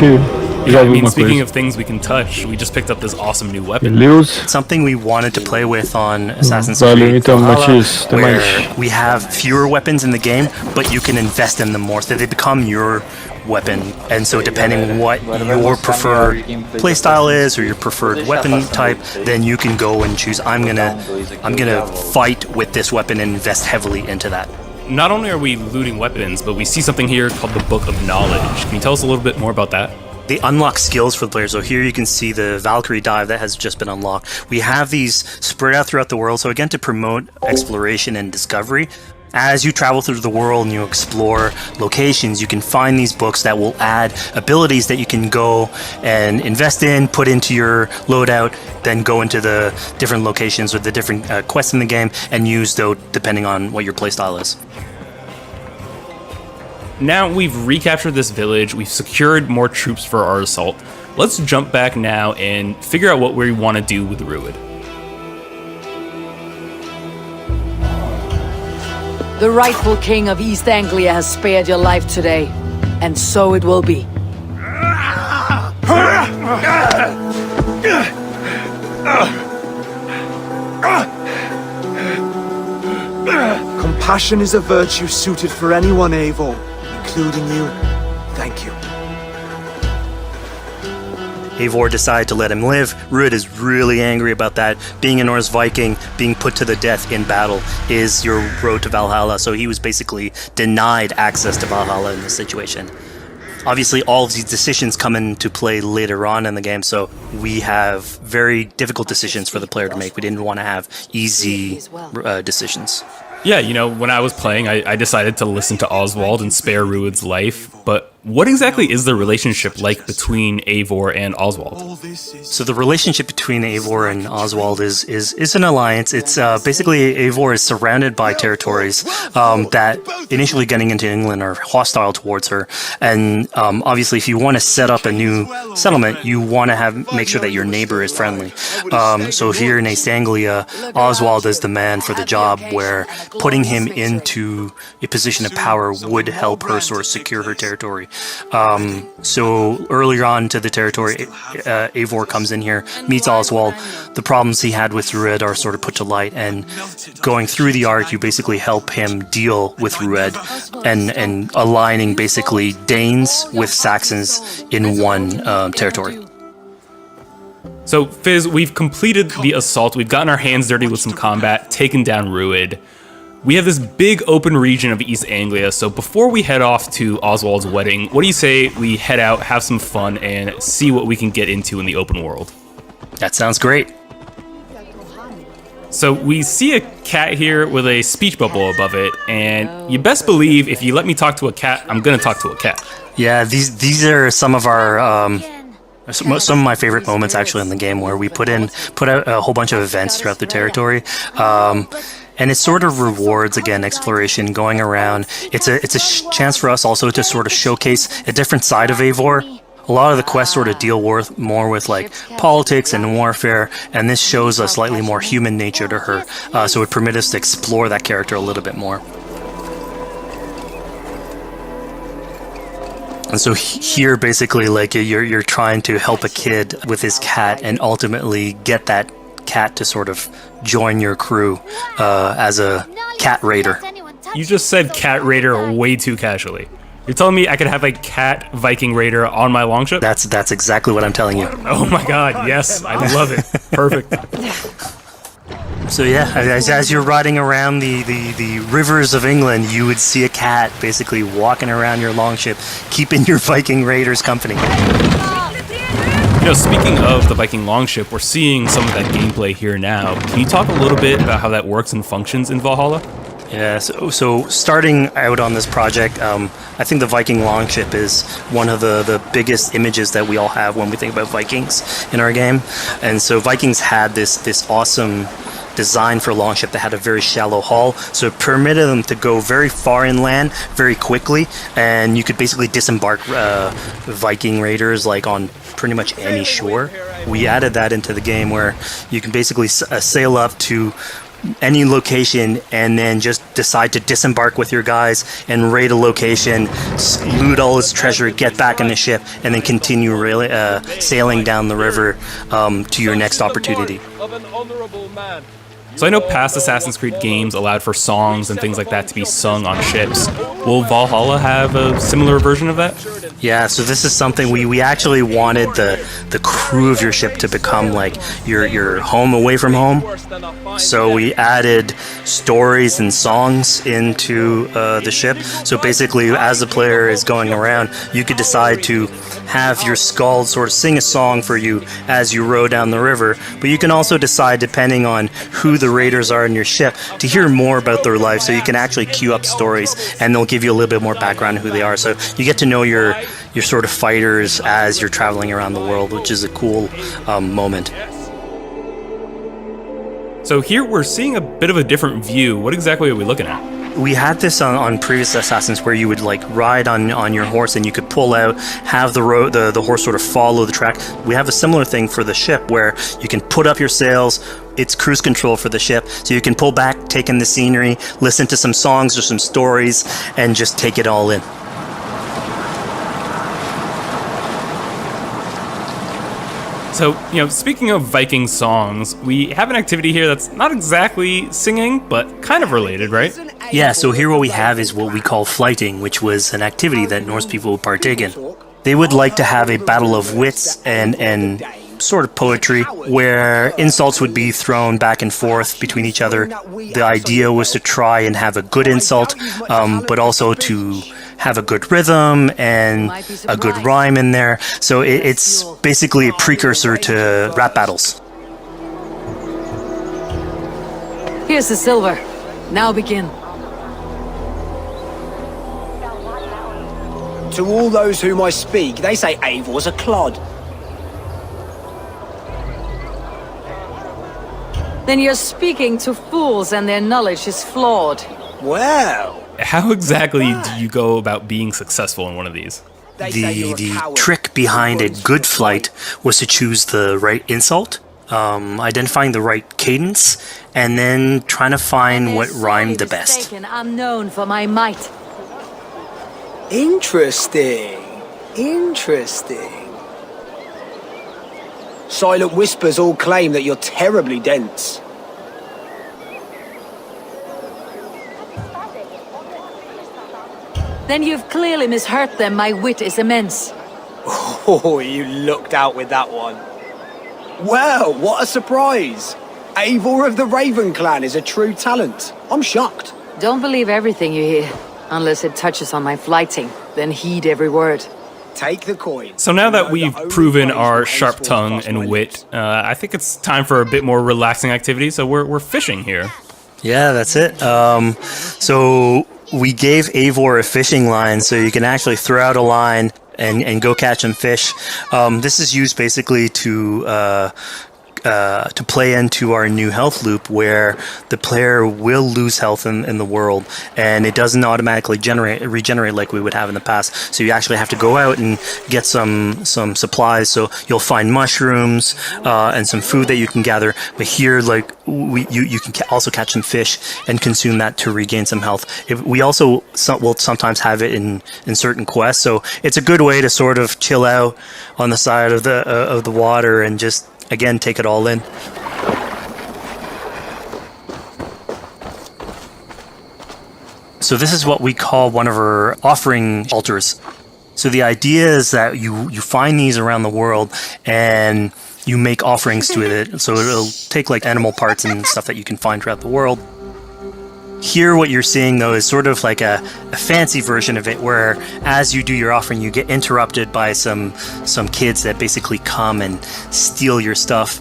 já viu alguma Speaking coisa. of things we can touch, we just picked up this awesome new weapon. Beleza. Something we wanted to play with on Assassin's Valeu Creed então, Vahalla, Matias, até mais. where we have fewer weapons in the game, but you can invest in them more, so they become your weapon. And so depending on what your preferred playstyle is or your preferred weapon type, then you can go and choose, I'm gonna fight with this weapon and invest heavily into that. Not only are we looting weapons, but we see something here called the Book of Knowledge. Can you tell us a little bit more about that? They unlock skills for the players. So here you can see the Valkyrie dive that has just been unlocked. We have these spread out throughout the world. So again, to promote exploration and discovery. As you travel through the world and you explore locations, you can find these books that will add abilities that you can go and invest in, put into your loadout, then go into the different locations with the different quests in the game and use those depending on what your playstyle is. Now we've recaptured this village, we've secured more troops for our assault. Let's jump back now and figure out what we want to do with Rued. The rightful king of East Anglia has spared your life today, and so it will be. Compassion is a virtue suited for anyone, Eivor, including you. Thank you. Eivor decided to let him live. Rued is really angry about that. Being a Norse Viking, being put to the death in battle is your road to Valhalla. So he was basically denied access to Valhalla in this situation. Obviously, all of these decisions come into play later on in the game, so we have very difficult decisions for the player to make. We didn't want to have easy decisions. Yeah, you know, when I was playing, I decided to listen to Oswald and spare Rued's life, but what exactly is the relationship like between Eivor and Oswald? So the relationship between Eivor and Oswald is an alliance. It's basically Eivor is surrounded by territories that initially getting into England are hostile towards her, and obviously if you want to set up a new settlement, you want to make sure that your neighbor is friendly. So here in East Anglia, Oswald is the man for the job, where putting him into a position of power would help her sort of secure her territory. So earlier on to the territory, Eivor comes in here, meets Oswald. The problems he had with Rued are sort of put to light, and going through the arc, you basically help him deal with Rued and aligning basically Danes with Saxons in one territory. So, Fizz, we've completed the assault. We've gotten our hands dirty with some combat, taken down Rued. We have this big open region of East Anglia, so before we head off to Oswald's wedding, what do you say we head out, have some fun, and see what we can get into in the open world? That sounds great. So we see a cat here with a speech bubble above it, and you best believe if you let me talk to a cat, I'm gonna talk to a cat. Yeah, these are some of our some of my favorite moments actually in the game, where we put out a whole bunch of events throughout the territory. And it sort of rewards, again, exploration, going around. It's a chance for us also to sort of showcase a different side of Eivor. A lot of the quests sort of deal more with like politics and warfare, and this shows a slightly more human nature to her. So it permits us to explore that character a little bit more. And so here, basically, like you're trying to help a kid with his cat, and ultimately get that cat to sort of join your crew as a cat raider. You just said cat raider way too casually. You're telling me I could have a cat Viking raider on my longship? That's exactly what I'm telling you. Oh my god, yes, I love it. Perfect. So yeah, as you're riding around the rivers of England, you would see a cat basically walking around your longship, keeping your Viking raiders company. You know, speaking of the Viking longship, we're seeing some of that gameplay here now. Can you talk a little bit about how that works and functions in Valhalla? Yeah, so starting out on this project, I think the Viking longship is one of the biggest images that we all have when we think about Vikings in our game. And so Vikings had this awesome design for a longship that had a very shallow hull, so it permitted them to go very far inland very quickly, and you could basically disembark Viking raiders like on pretty much any shore. We added that into the game where you can basically sail up to any location and then just decide to disembark with your guys and raid a location, loot all its treasure, get back in the ship, and then continue sailing down the river to your next opportunity. So I know past Assassin's Creed games allowed for songs and things like that to be sung on ships. Will Valhalla have a similar version of that? Yeah, so this is something we actually wanted the crew of your ship to become like your home away from home. So we added stories and songs into the ship. So basically, as the player is going around, you could decide to have your skull sort of sing a song for you as you row down the river. But you can also decide, depending on who the raiders are in your ship, to hear more about their life. So you can actually queue up stories, and they'll give you a little bit more background on who they are. So you get to know your sort of fighters as you're traveling around the world, which is a cool moment. So here we're seeing a bit of a different view. What exactly are we looking at? We had this on previous Assassins where you would like ride on your horse and you could pull out, have the horse sort of follow the track. We have a similar thing for the ship where you can put up your sails. It's cruise control for the ship, so you can pull back, take in the scenery, listen to some songs or some stories, and just take it all in. So, you know, speaking of Viking songs, we have an activity here that's not exactly singing, but kind of related, right? Yeah, so here what we have is what we call flighting, which was an activity that Norse people would partake in. They would like to have a battle of wits and sort of poetry where insults would be thrown back and forth between each other. The idea was to try and have a good insult, but also to have a good rhythm and a good rhyme in there. So it's basically a precursor to rap battles. Here's the silver. Now begin. To all those whom I speak, they say Eivor's a clod. Then you're speaking to fools and their knowledge is flawed. Well... How exactly do you go about being successful in one of these? The trick behind a good flight was to choose the right insult, identifying the right cadence, and then trying to find what rhymed the best. I'm known for my might. Interesting. Silent whispers all claim that you're terribly dense. Then you've clearly misheard them. My wit is immense. Oh, you looked out with that one. Well, what a surprise. Eivor of the Raven Clan is a true talent. I'm shocked. Don't believe everything you hear, unless it touches on my flighting. Then heed every word. Take the coin. So now that we've proven our sharp tongue and wit, I think it's time for a bit more relaxing activity. So we're fishing here. Yeah, that's it. So we gave Eivor a fishing line, so you can actually throw out a line and go catch some fish. This is used basically to play into our new health loop where the player will lose health in the world, and it doesn't automatically regenerate like we would have in the past. So you actually have to go out and get some supplies. So you'll find mushrooms and some food that you can gather. But here, like you can also catch some fish and consume that to regain some health. We also will sometimes have it in certain quests. So it's a good way to sort of chill out on the side of the water and just, again, take it all in. So this is what we call one of our offering altars. So the idea is that you find these around the world, and you make offerings to it. So it'll take like animal parts and stuff that you can find throughout the world. Here, what you're seeing, though, is sort of like a fancy version of it, where as you do your offering, you get interrupted by some kids that basically come and steal your stuff.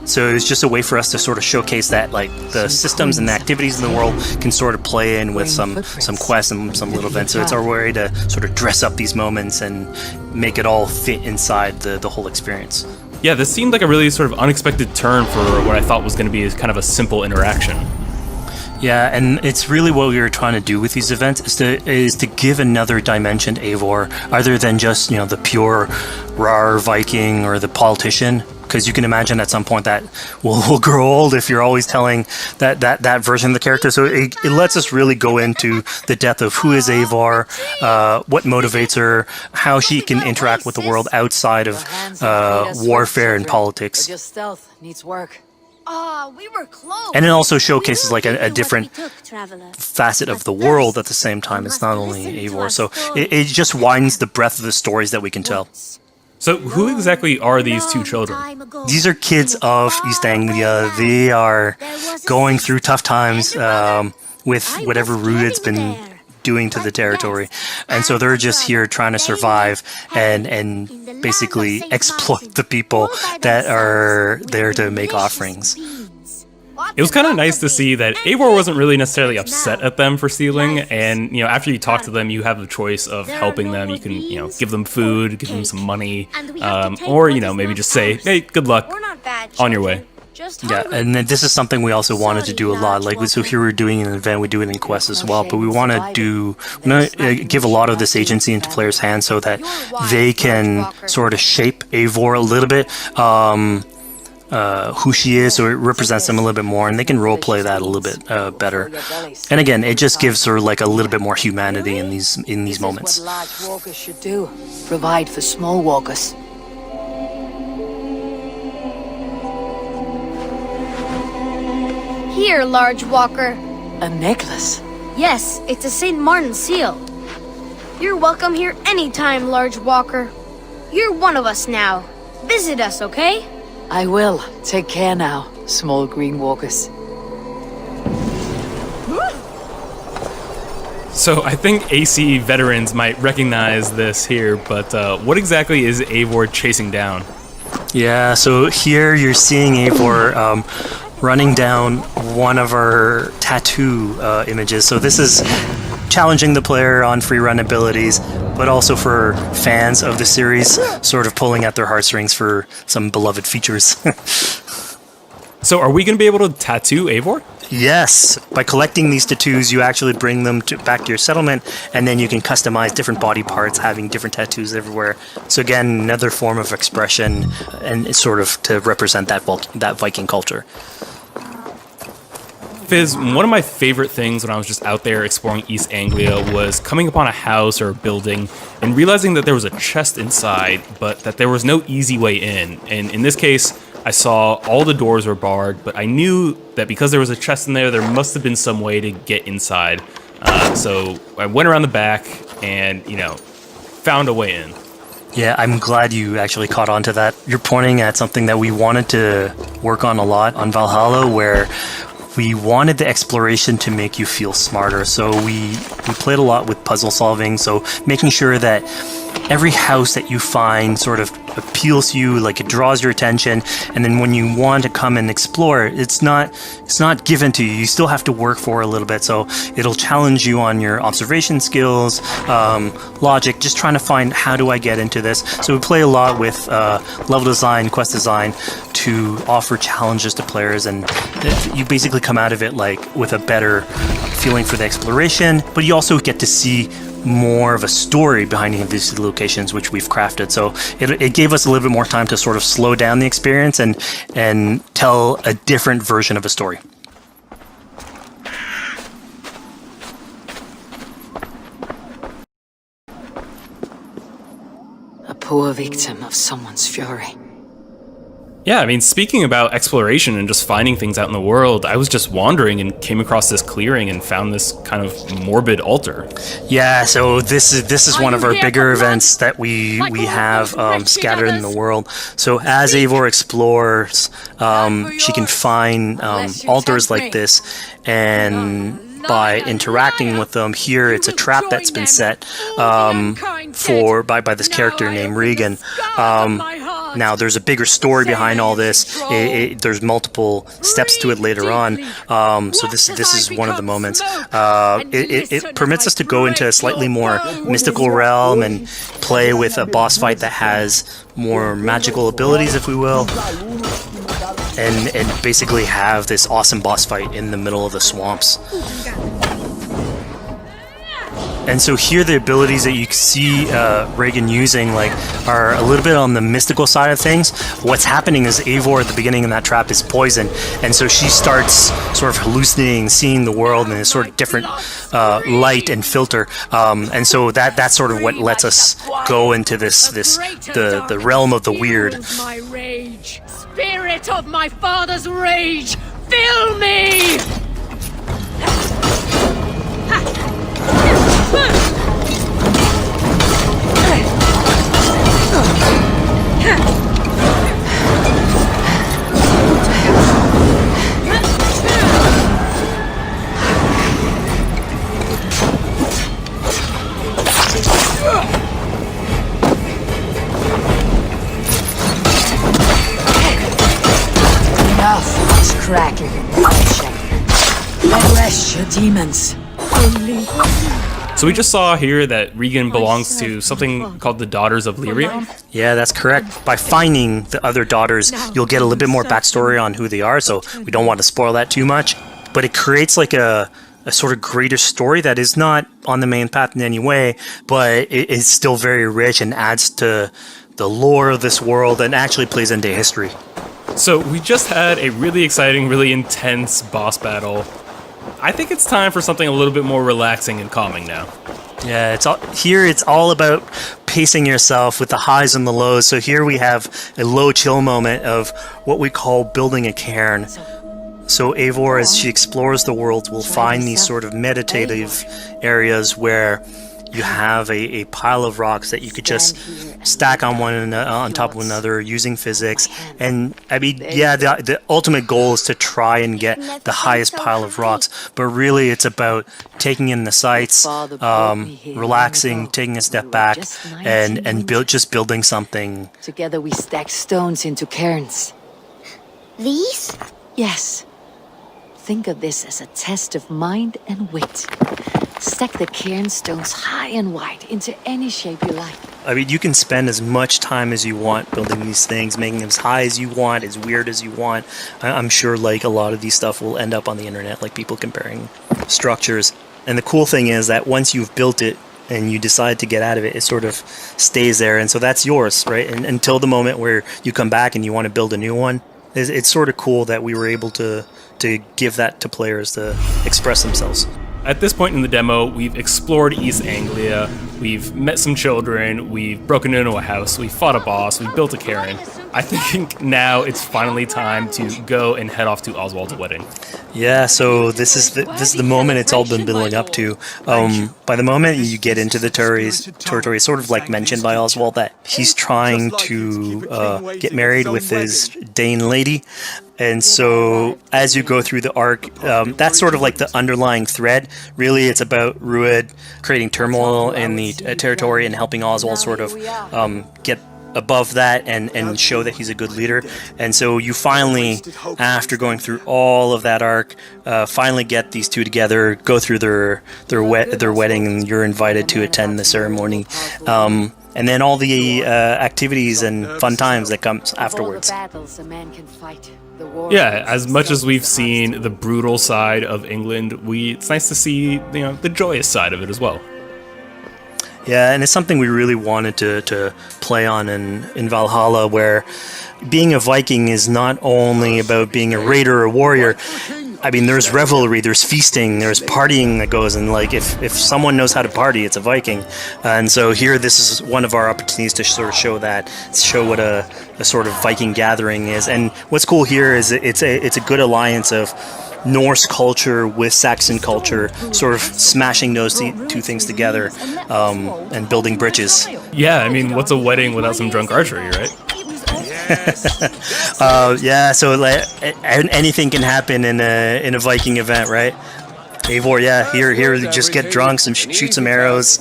So it was just a way for us to sort of showcase that, like, the systems and the activities in the world can sort of play in with some quests and some little events. So it's our way to sort of dress up these moments and make it all fit inside the whole experience. Yeah, this seemed like a really sort of unexpected turn for what I thought was going to be kind of a simple interaction. Yeah, and it's really what we were trying to do with these events is to give another dimension to Eivor, other than just, you know, the pure rar Viking or the politician. Because you can imagine at some point that will grow old if you're always telling that version of the character. So it lets us really go into the depth of who is Eivor, what motivates her, how she can interact with the world outside of warfare and politics. Your stealth needs work. We were close. And it also showcases like a different facet of the world at the same time. It's not only Eivor, so it just widens the breadth of the stories that we can tell. So who exactly are these two children? These are kids of East Anglia. They are going through tough times with whatever Rued's been doing to the territory. And so they're just here trying to survive and basically exploit the people that are there to make offerings. It was kind of nice to see that Eivor wasn't really necessarily upset at them for stealing, and, you know, after you talk to them, you have the choice of helping them. You can, you know, give them food, give them some money, or, you know, maybe just say, hey, good luck, on your way. Yeah, and this is something we also wanted to do a lot. Like, so here we're doing an event, we do it in quests as well, but we want to give a lot of this agency into players' hands so that they can sort of shape Eivor a little bit. Who she is, so it represents them a little bit more, and they can roleplay that a little bit better. And again, it just gives her like a little bit more humanity in these moments. What large walkers should do: provide for small walkers. Here, large walker. A necklace. Yes, it's a St. Martin seal. You're welcome here anytime, large walker. You're one of us now. Visit us, okay? I will. Take care now, small green walkers. So I think AC veterans might recognize this here, but what exactly is Eivor chasing down? Yeah, so here you're seeing Eivor running down one of our tattoo images. So this is challenging the player on free run abilities, but also for fans of the series, sort of pulling at their heartstrings for some beloved features. So are we going to be able to tattoo Eivor? Yes. By collecting these tattoos, you actually bring them back to your settlement, and then you can customize different body parts, having different tattoos everywhere. So again, another form of expression, and it's sort of to represent that Viking culture. Fizz, one of my favorite things when I was just out there exploring East Anglia was coming upon a house or a building and realizing that there was a chest inside, but that there was no easy way in. And in this case, I saw all the doors were barred, but I knew that because there was a chest in there, there must have been some way to get inside. So I went around the back and, you know, found a way in. Yeah, I'm glad you actually caught on to that. You're pointing at something that we wanted to work on a lot on Valhalla, where we wanted the exploration to make you feel smarter. So we played a lot with puzzle solving, so making sure that every house that you find sort of appeals to you, like it draws your attention, and then when you want to come and explore, it's not given to you. You still have to work for it a little bit, so it'll challenge you on your observation skills, logic, just trying to find how do I get into this. So we play a lot with level design, quest design to offer challenges to players, and you basically come out of it like with a better feeling for the exploration, but you also get to see more of a story behind these locations, which we've crafted. So it gave us a little bit more time to sort of slow down the experience and tell a different version of a story. A poor victim of someone's fury. Yeah, I mean, speaking about exploration and just finding things out in the world, I was just wandering and came across this clearing and found this kind of morbid altar. Yeah, so this is one of our bigger events that we have scattered in the world. So as Eivor explores, she can find altars like this, and by interacting with them, here it's a trap that's been set by this character named Regan. Now, there's a bigger story behind all this. There's multiple steps to it later on. So this is one of the moments. It permits us to go into a slightly more mystical realm and play with a boss fight that has more magical abilities, if we will. And basically have this awesome boss fight in the middle of the swamps. And so here the abilities that you see Regan using are a little bit on the mystical side of things. What's happening is Eivor at the beginning in that trap is poisoned, and so she starts sort of hallucinating, seeing the world in a sort of different light and filter. And so that's sort of what lets us go into the realm of the weird. My rage, spirit of my father's rage, fill me! Enough, cracking and punching. Arrest your demons. So we just saw here that Regan belongs to something called the Daughters of Lyrium. Yeah, that's correct. By finding the other daughters, you'll get a little bit more backstory on who they are, so we don't want to spoil that too much. But it creates like a sort of greater story that is not on the main path in any way, but it is still very rich and adds to the lore of this world and actually plays into history. So we just had a really exciting, really intense boss battle. I think it's time for something a little bit more relaxing and calming now. Yeah, it's all about pacing yourself with the highs and the lows. So here we have a low chill moment of what we call building a cairn. So Eivor, as she explores the world, will find these sort of meditative areas where you have a pile of rocks that you could just stack on top of one another using physics. And I mean, yeah, the ultimate goal is to try and get the highest pile of rocks, but really it's about taking in the sights, relaxing, taking a step back, and building something. Together we stack stones into cairns. These? Yes. Think of this as a test of mind and wit. Stack the cairn stones high and wide into any shape you like. I mean, you can spend as much time as you want building these things, making them as high as you want, as weird as you want. I'm sure like a lot of these stuff will end up on the internet, like people comparing structures. And the cool thing is that once you've built it and you decide to get out of it, it sort of stays there. And so that's yours, right? And until the moment where you come back and you want to build a new one, it's sort of cool that we were able to give that to players to express themselves. At this point in the demo, we've explored East Anglia, we've met some children, we've broken into a house, we've fought a boss, we've built a cairn. I think now it's finally time to go and head off to Oswald's wedding. Yeah, so this is the moment it's all been building up to. By the moment you get into the territory, it's sort of like mentioned by Oswald that he's trying to get married with his Dane lady. And so as you go through the arc, that's sort of like the underlying thread. Really, it's about Rued creating turmoil in the territory and helping Oswald sort of get above that and show that he's a good leader. And so you finally, after going through all of that arc, finally get these two together, go through their wedding, and you're invited to attend the ceremony. And then all the activities and fun times that comes afterwards. Yeah, as much as we've seen the brutal side of England, it's nice to see the joyous side of it as well. Yeah, and it's something we really wanted to play on in Valhalla, where being a Viking is not only about being a raider or warrior. I mean, there's revelry, there's feasting, there's partying that goes, and like if someone knows how to party, it's a Viking. And so here, this is one of our opportunities to sort of show what a sort of Viking gathering is. And what's cool here is it's a good alliance of Norse culture with Saxon culture, sort of smashing those two things together and building bridges. Yeah, I mean, what's a wedding without some drunk archery, right? Yeah, so like anything can happen in a Viking event, right? Eivor, yeah, here, just get drunk, shoot some arrows.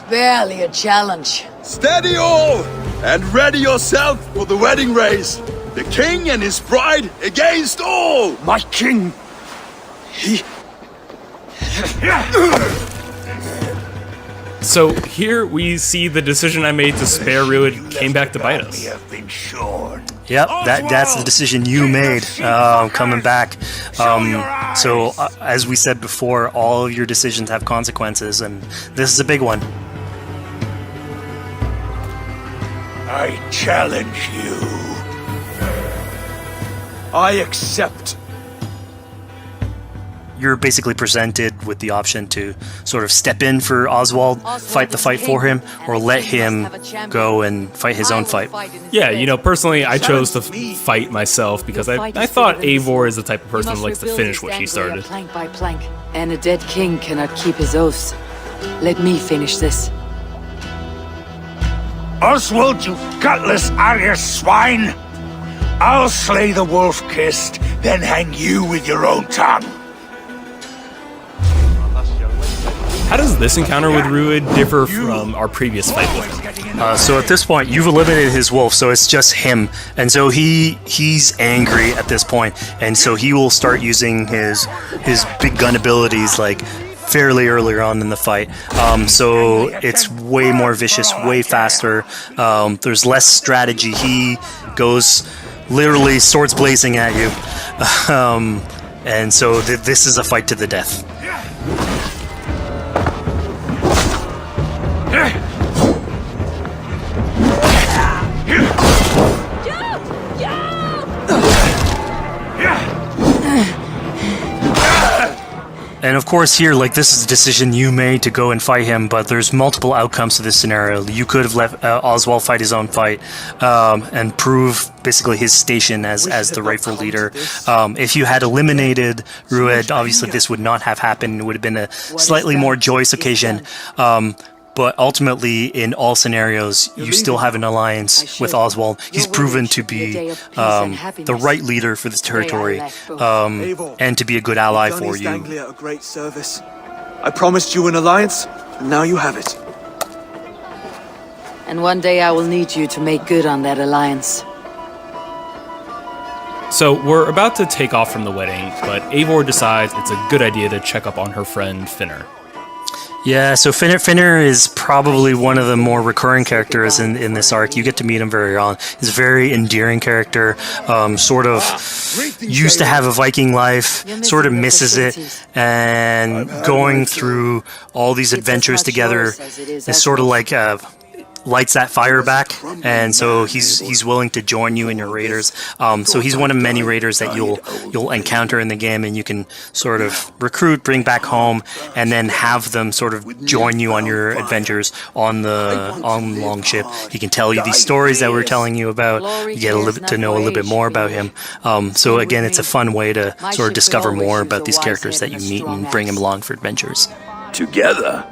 Barely a challenge. Steady all, and ready yourself for the wedding race. The king and his bride against all. My king, he... So here we see the decision I made to spare Rued came back to bite us. Yep, that's the decision you made, coming back. So as we said before, all of your decisions have consequences, and this is a big one. I challenge you. I accept. You're basically presented with the option to sort of step in for Oswald, fight the fight for him, or let him go and fight his own fight. Yeah, you know, personally, I chose to fight myself because I thought Eivor is the type of person who likes to finish what she started. Plank by plank, and a dead king cannot keep his oaths. Let me finish this. Oswald, you gutless Arya swine! I'll slay the wolf-kissed, then hang you with your own tongue. How does this encounter with Rued differ from our previous fight with him? So at this point, you've eliminated his wolf, so it's just him. And so he's angry at this point, and so he will start using his big gun abilities like fairly earlier on in the fight. So it's way more vicious, way faster. There's less strategy. He goes literally swords blazing at you. And so this is a fight to the death. And of course here, like, this is a decision you made to go and fight him, but there's multiple outcomes to this scenario. You could have let Oswald fight his own fight and prove basically his station as the rightful leader. If you had eliminated Rued, obviously this would not have happened. It would have been a slightly more joyous occasion. But ultimately, in all scenarios, you still have an alliance with Oswald. He's proven to be the right leader for this territory, and to be a good ally for you. A great service. I promised you an alliance, and now you have it. And one day I will need you to make good on that alliance. So we're about to take off from the wedding, but Eivor decides it's a good idea to check up on her friend Finner. Yeah, so Finner is probably one of the more recurring characters in this arc. You get to meet him very early on. He's a very endearing character, sort of used to have a Viking life, sort of misses it, and going through all these adventures together is sort of like lights that fire back, and so he's willing to join you in your raiders. So he's one of many raiders that you'll encounter in the game, and you can sort of recruit, bring back home, and then have them sort of join you on your adventures on the longship. He can tell you these stories that we're telling you about. You get to know a little bit more about him. So again, it's a fun way to sort of discover more about these characters that you meet and bring them along for adventures. Together.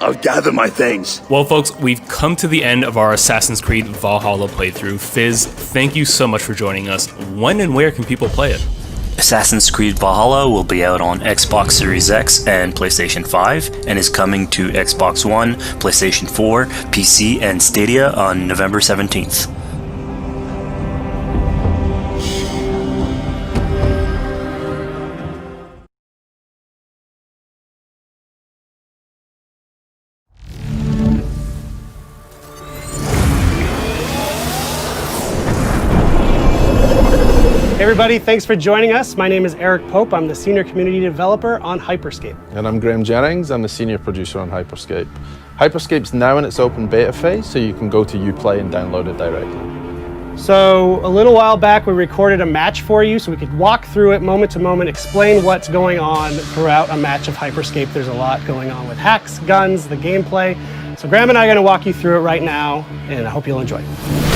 I'll gather my things. Well, folks, we've come to the end of our Assassin's Creed Valhalla playthrough. Fizz, thank you so much for joining us. When and where can people play it? Assassin's Creed Valhalla will be out on Xbox Series X and PlayStation 5, and is coming to Xbox One, PlayStation 4, PC, and Stadia on November 17th. Hey everybody, thanks for joining us. My name is Eric Pope. I'm the Senior Community Developer on Hyperscape. And I'm Graham Jennings. I'm the Senior Producer on Hyperscape. Hyperscape's now in its open beta phase, so you can go to Uplay and download it directly. So a little while back, we recorded a match for you so we could walk through it moment to moment, explain what's going on throughout a match of Hyperscape. There's a lot going on with hacks, guns, the gameplay. So Graham and I are going to walk you through it right now, and I hope you'll enjoy it.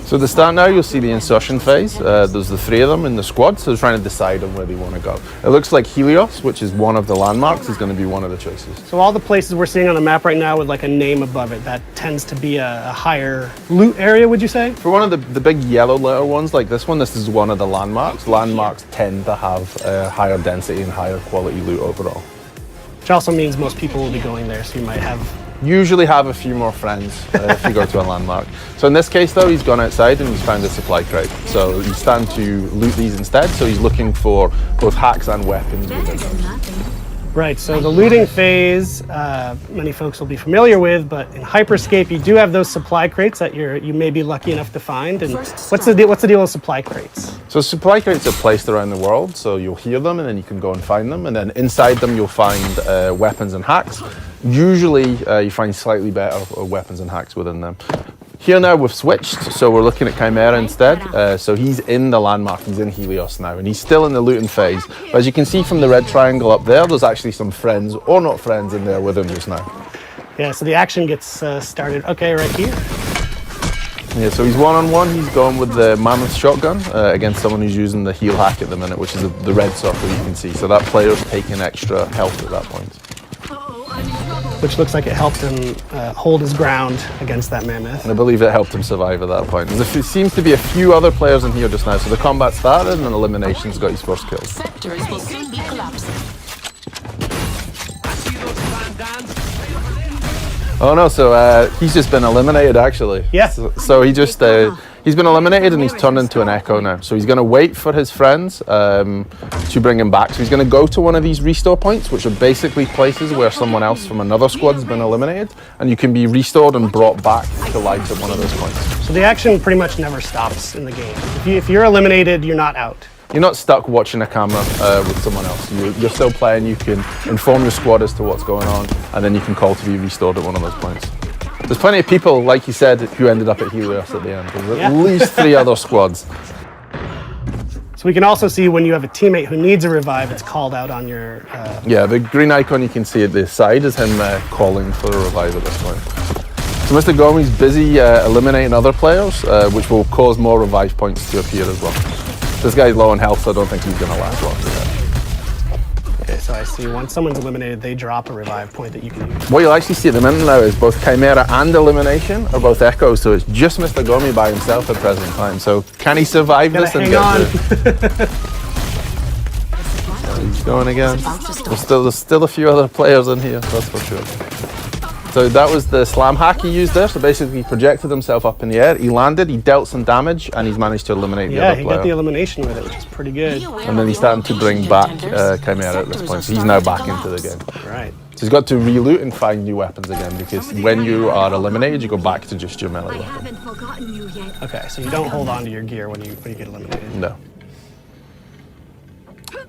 So at the start now, you'll see the insertion phase. There's the 3 of them in the squad, so they're trying to decide on where they want to go. It looks like Helios, which is one of the landmarks, is going to be one of the choices. So all the places we're seeing on the map right now with like a name above it, that tends to be a higher loot area, would you say? For one of the big yellow letter ones like this one, this is one of the landmarks. Landmarks tend to have higher density and higher quality loot overall. Which also means most people will be going there, so you might have... Usually have a few more friends if you go to a landmark. So in this case though, he's gone outside and he's found a supply crate. So he's starting to loot these instead, so he's looking for both hacks and weapons within those. Right, so the looting phase, many folks will be familiar with, but in Hyperscape you do have those supply crates that you may be lucky enough to find. And what's the deal with supply crates? So supply crates are placed around the world, so you'll hear them and then you can go and find them, and then inside them you'll find weapons and hacks. Usually you find slightly better weapons and hacks within them. Here now we've switched, so we're looking at Chimera instead. So he's in the landmark, he's in Helios now, and he's still in the looting phase. But as you can see from the red triangle up there, there's actually some friends, or not friends, in there with him just now. Yeah, so the action gets started, okay, right here. Yeah, so he's one-on-one, he's going with the Mammoth shotgun against someone who's using the heal hack at the minute, which is the red circle you can see. So that player's taking extra health at that point. Which looks like it helped him hold his ground against that mammoth. And I believe it helped him survive at that point. There seems to be a few other players in here just now, so the combat started and elimination's got his first kill. Sectors will soon be collapsing. Oh no, so he's just been eliminated actually. Yeah. So he just, he's been eliminated and he's turned into an echo now. So he's going to wait for his friends to bring him back. So he's going to go to one of these restore points, which are basically places where someone else from another squad has been eliminated, and you can be restored and brought back to life at one of those points. So the action pretty much never stops in the game. If you're eliminated, you're not out. You're not stuck watching a camera with someone else. You're still playing, you can inform your squad as to what's going on, and then you can call to be restored at one of those points. There's plenty of people, like you said, who ended up at Helios at the end. There's at least 3 other squads. So we can also see when you have a teammate who needs a revive, it's called out on your... Yeah, the green icon you can see at the side is him calling for a revive at this point. So Mr. Gomi's busy eliminating other players, which will cause more revive points to appear as well. This guy's low on health, so I don't think he's going to last long for that. Okay, so I see once someone's eliminated, they drop a revive point that you can use. What you'll actually see at the minute now is both Chimera and Elimination are both echoes, so it's just Mr. Gomi by himself at present time. So can he survive this and get through? He's going again. There's still a few other players in here, that's for sure. So that was the slam hack he used there. So basically he projected himself up in the air, he landed, he dealt some damage, and he's managed to eliminate the other player. Yeah, he got the elimination with it, which is pretty good. And then he's starting to bring back Chimera at this point, so he's now back into the game. Right. So he's got to reloot and find new weapons again, because when you are eliminated, you go back to just your melee weapon. Okay, so you don't hold on to your gear when you get eliminated. No.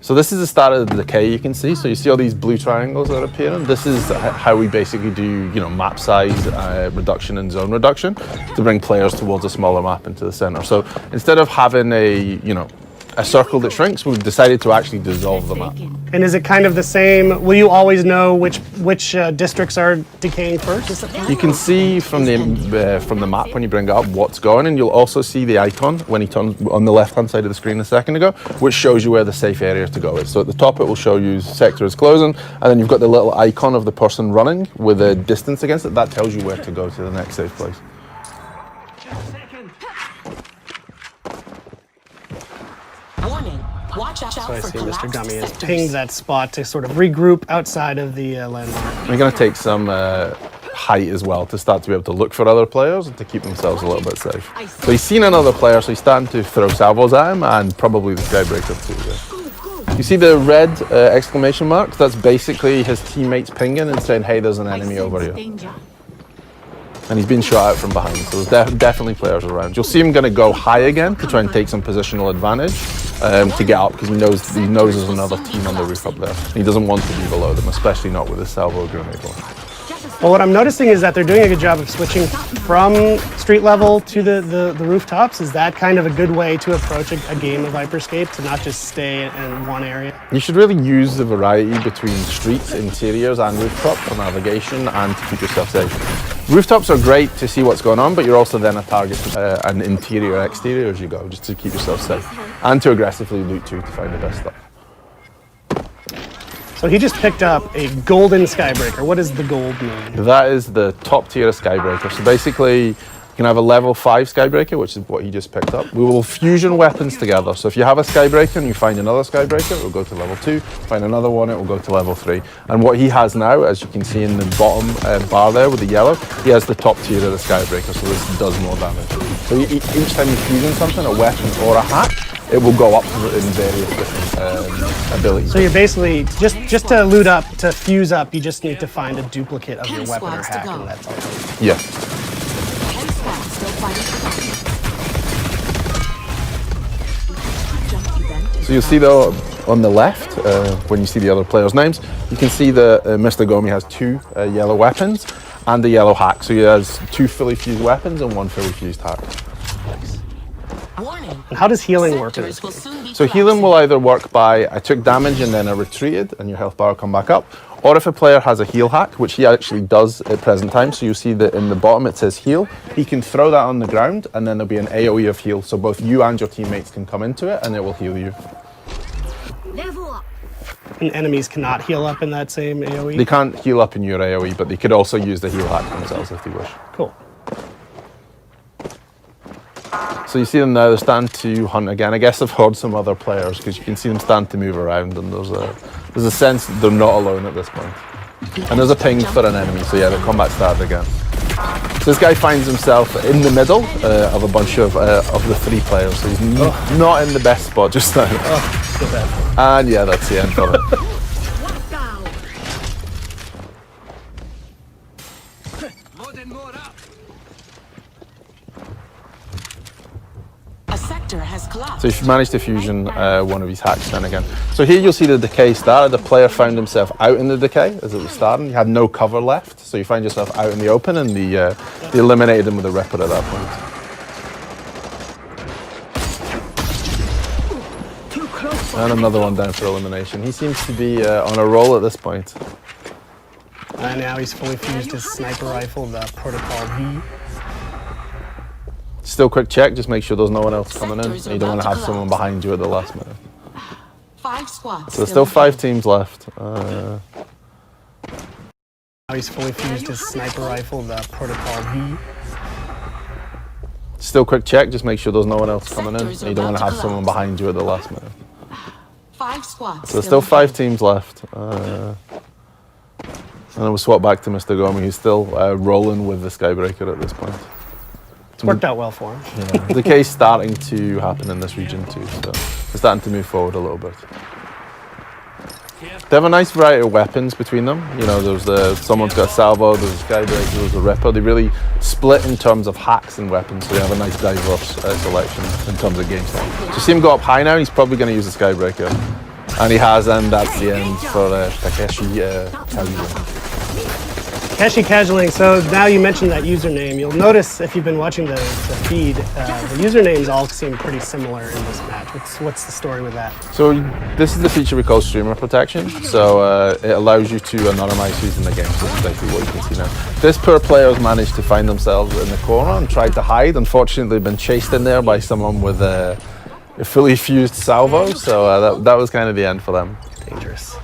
So this is the start of the decay you can see. So you see all these blue triangles that are appearing. This is how we basically do, map size reduction and zone reduction to bring players towards a smaller map into the center. So instead of having a circle that shrinks, we've decided to actually dissolve the map. And is it kind of the same? Will you always know which districts are decaying first? You can see from the map when you bring it up what's going, and you'll also see the icon when you turn on the left-hand side of the screen a second ago, which shows you where the safe area to go is. So at the top it will show you sector is closing, and then you've got the little icon of the person running with a distance against it. That tells you where to go to the next safe place. So I see Mr. Gummy has pinged that spot to sort of regroup outside of the landmark. We're going to take some height as well to start to be able to look for other players and to keep themselves a little bit safe. So he's seen another player, so he's starting to throw salvos at him, and probably the skybreaker too. Yeah. You see the red exclamation mark? That's basically his teammates pinging and saying, hey, there's an enemy over here. And he's been shot out from behind, so there's definitely players around. You'll see him going to go high again to try and take some positional advantage to get up, because he knows there's another team on the roof up there. He doesn't want to be below them, especially not with a salvo grenade launcher. Well, what I'm noticing is that they're doing a good job of switching from street level to the rooftops. Is that kind of a good way to approach a game of Hyperscape, to not just stay in one area? You should really use the variety between streets, interiors and rooftops for navigation and to keep yourself safe. Rooftops are great to see what's going on, but you're also then a target to an interior, exterior as you go, just to keep yourself safe. And to aggressively loot too, to find the best stuff. So he just picked up a golden Skybreaker. What does the gold mean? That is the top tier of Skybreaker. So basically, you can have a level 5 Skybreaker, which is what he just picked up. We will fusion weapons together. So if you have a Skybreaker and you find another Skybreaker, it will go to level 2. Find another one, it will go to level 3. And what he has now, as you can see in the bottom bar there with the yellow, he has the top tier of the Skybreaker, so this does more damage. So each time you fusion something, a weapon or a hack, it will go up in various different abilities. So you're basically, just to loot up, to fuse up, you just need to find a duplicate of your weapon or hack, and that's all. Yeah. So you'll see though, on the left, when you see the other players' names, you can see that Mr. Gomi has 2 yellow weapons and a yellow hack. So he has 2 fully fused weapons and 1 fully fused hack. And how does healing work in this game? So healing will either work by I took damage and then I retreated and your health bar will come back up, or if a player has a heal hack, which he actually does at present time, so you see that in the bottom it says heal, he can throw that on the ground and then there'll be an AoE of heal, so both you and your teammates can come into it and it will heal you. And enemies cannot heal up in that same AoE? They can't heal up in your AoE, but they could also use the heal hack themselves if they wish. Cool. So you see them now, they're starting to hunt again. I guess I've heard some other players because you can see them starting to move around and there's a sense that they're not alone at this point. And there's a ping for an enemy, so yeah, the combat started again. So this guy finds himself in the middle of a bunch of the 3 players, so he's not in the best spot just now. And yeah, that's the end of it. So if you manage to fusion one of his hacks then again. So here you'll see the decay started. The player found himself out in the decay as it was starting. He had no cover left, so you find yourself out in the open, and they eliminated him with a Ripper at that point. And another one down for elimination. He seems to be on a roll at this point. And now he's fully fused his sniper rifle, the Protocol V. Still quick check, just make sure there's no one else coming in. You don't want to have someone behind you at the last minute. 5 squads. So there's still 5 teams left. Now he's fully fused his sniper rifle, the Protocol V. Still quick check, just make sure there's no one else coming in. You don't want to have someone behind you at the last minute. 5 squads. So there's still 5 teams left. And then we'll swap back to Mr. Gomi, who's still rolling with the Skybreaker at this point. It's worked out well for him. Yeah. The case's starting to happen in this region too, so they're starting to move forward a little bit. They have a nice variety of weapons between them. You know, there's someone's got a salvo, there's a Skybreaker, there's a Ripper. They really split in terms of hacks and weapons, so they have a nice diverse selection in terms of game style. So see him go up high now, he's probably going to use the Skybreaker. And he has, and that's the end for Takeshi Kazuya. Takeshi Casualing, so now you mentioned that username. You'll notice if you've been watching the feed, the usernames all seem pretty similar in this match. What's the story with that? So this is the feature we call streamer protection. So it allows you to anonymize who's in the game. So this is basically what you can see now. This poor player has managed to find themselves in the corner and tried to hide. Unfortunately, they've been chased in there by someone with a fully fused salvo. So that was kind of the end for them. Dangerous.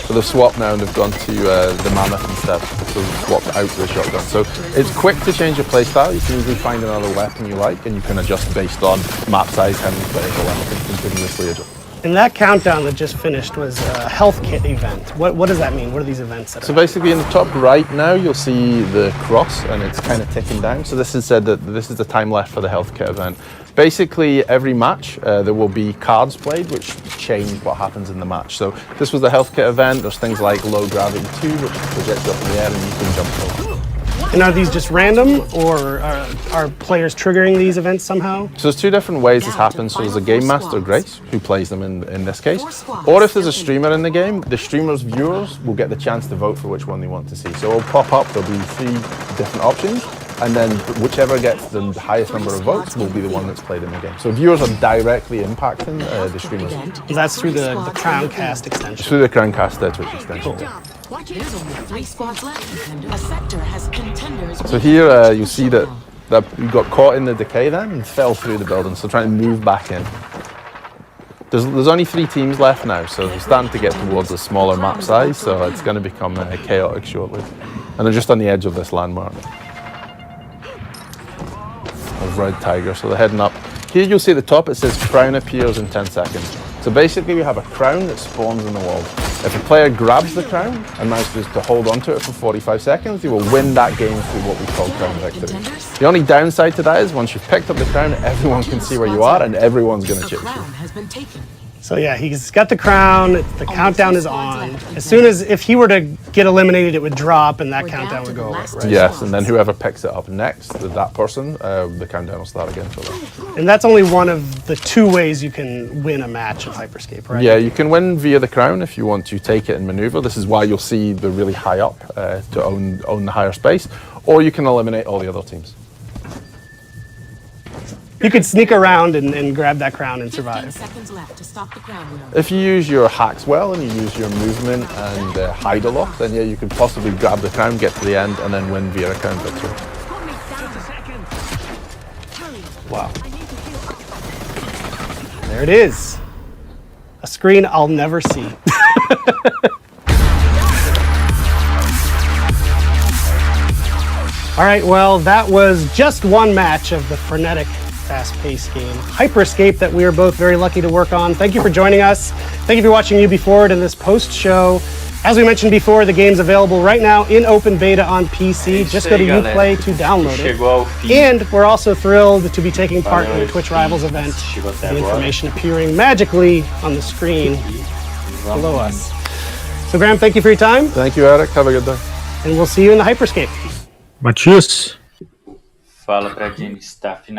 So they've swapped now and they've gone to the Mammoth instead. So they've swapped out to the shotgun. So it's quick to change your playstyle. You can easily find another weapon you like and you can adjust based on map size, how many players are left, and continuously adjust. And that countdown that just finished was a health kit event. What does that mean? What are these events that So basically in the top right now you'll see the cross and it's kind of ticking down. So this is said that this is the time left for the health kit event. Basically every match there will be cards played which change what happens in the match. So this was the health kit event. There's things like low gravity 2 which projects up in the air and you can jump over. And are these just random, or are players triggering these events somehow? So there's two different ways this happens. So there's a game master, Grace, who plays them in this case. Or if there's a streamer in the game, the streamer's viewers will get the chance to vote for which one they want to see. So it'll pop up, there'll be 3 different options, and then whichever gets the highest number of votes will be the one that's played in the game. So viewers are directly impacting the streamers. That's through the Crowncast extension. It's through the Crowncast Twitch extension. Cool. There's only 3 squads left, contender. A sector has contenders. So here you see that you got caught in the decay then and fell through the building, so trying to move back in. There's only 3 teams left now, so we're starting to get towards a smaller map size, so it's going to become chaotic shortly. And they're just on the edge of this landmark of Red Tiger, so they're heading up. Here you'll see at the top it says crown appears in 10 seconds. So basically we have a crown that spawns in the wall. If a player grabs the crown and manages to hold onto it for 45 seconds, they will win that game through what we call crown victory. The only downside to that is once you've picked up the crown, everyone can see where you are and everyone's going to chase you. So yeah, he's got the crown, the countdown is on. As soon as, if he were to get eliminated, it would drop and that countdown would go away, right? Yes, and then whoever picks it up next, that person, the countdown will start again for them. And that's only one of the 2 ways you can win a match of Hyperscape, right? Yeah, you can win via the crown if you want to take it and maneuver. This is why you'll see the really high up to own the higher space, or you can eliminate all the other teams. You could sneak around and grab that crown and survive. Seconds left to stop the crown. If you use your hacks well and you use your movement and hide a lot, then yeah, you could possibly grab the crown, get to the end, and then win via a crown victory. Wow. There it is. A screen I'll never see. All right, well, that was just one match of the frenetic, fast-paced game, Hyperscape, that we are both very lucky to work on. Thank you for joining us. Thank you for watching UB4ward in this post-show. As we mentioned before, the game's available right now in open beta on PC. Just go to Uplay to download it. And we're also thrilled to be taking part in the Twitch Rivals event. The information appearing magically on the screen below us. So Graham, thank you for your time. Thank you, Eric. Have a good day. And we'll see you in the Hyperscape. Matias. Fala pra Jenny, está finalizado.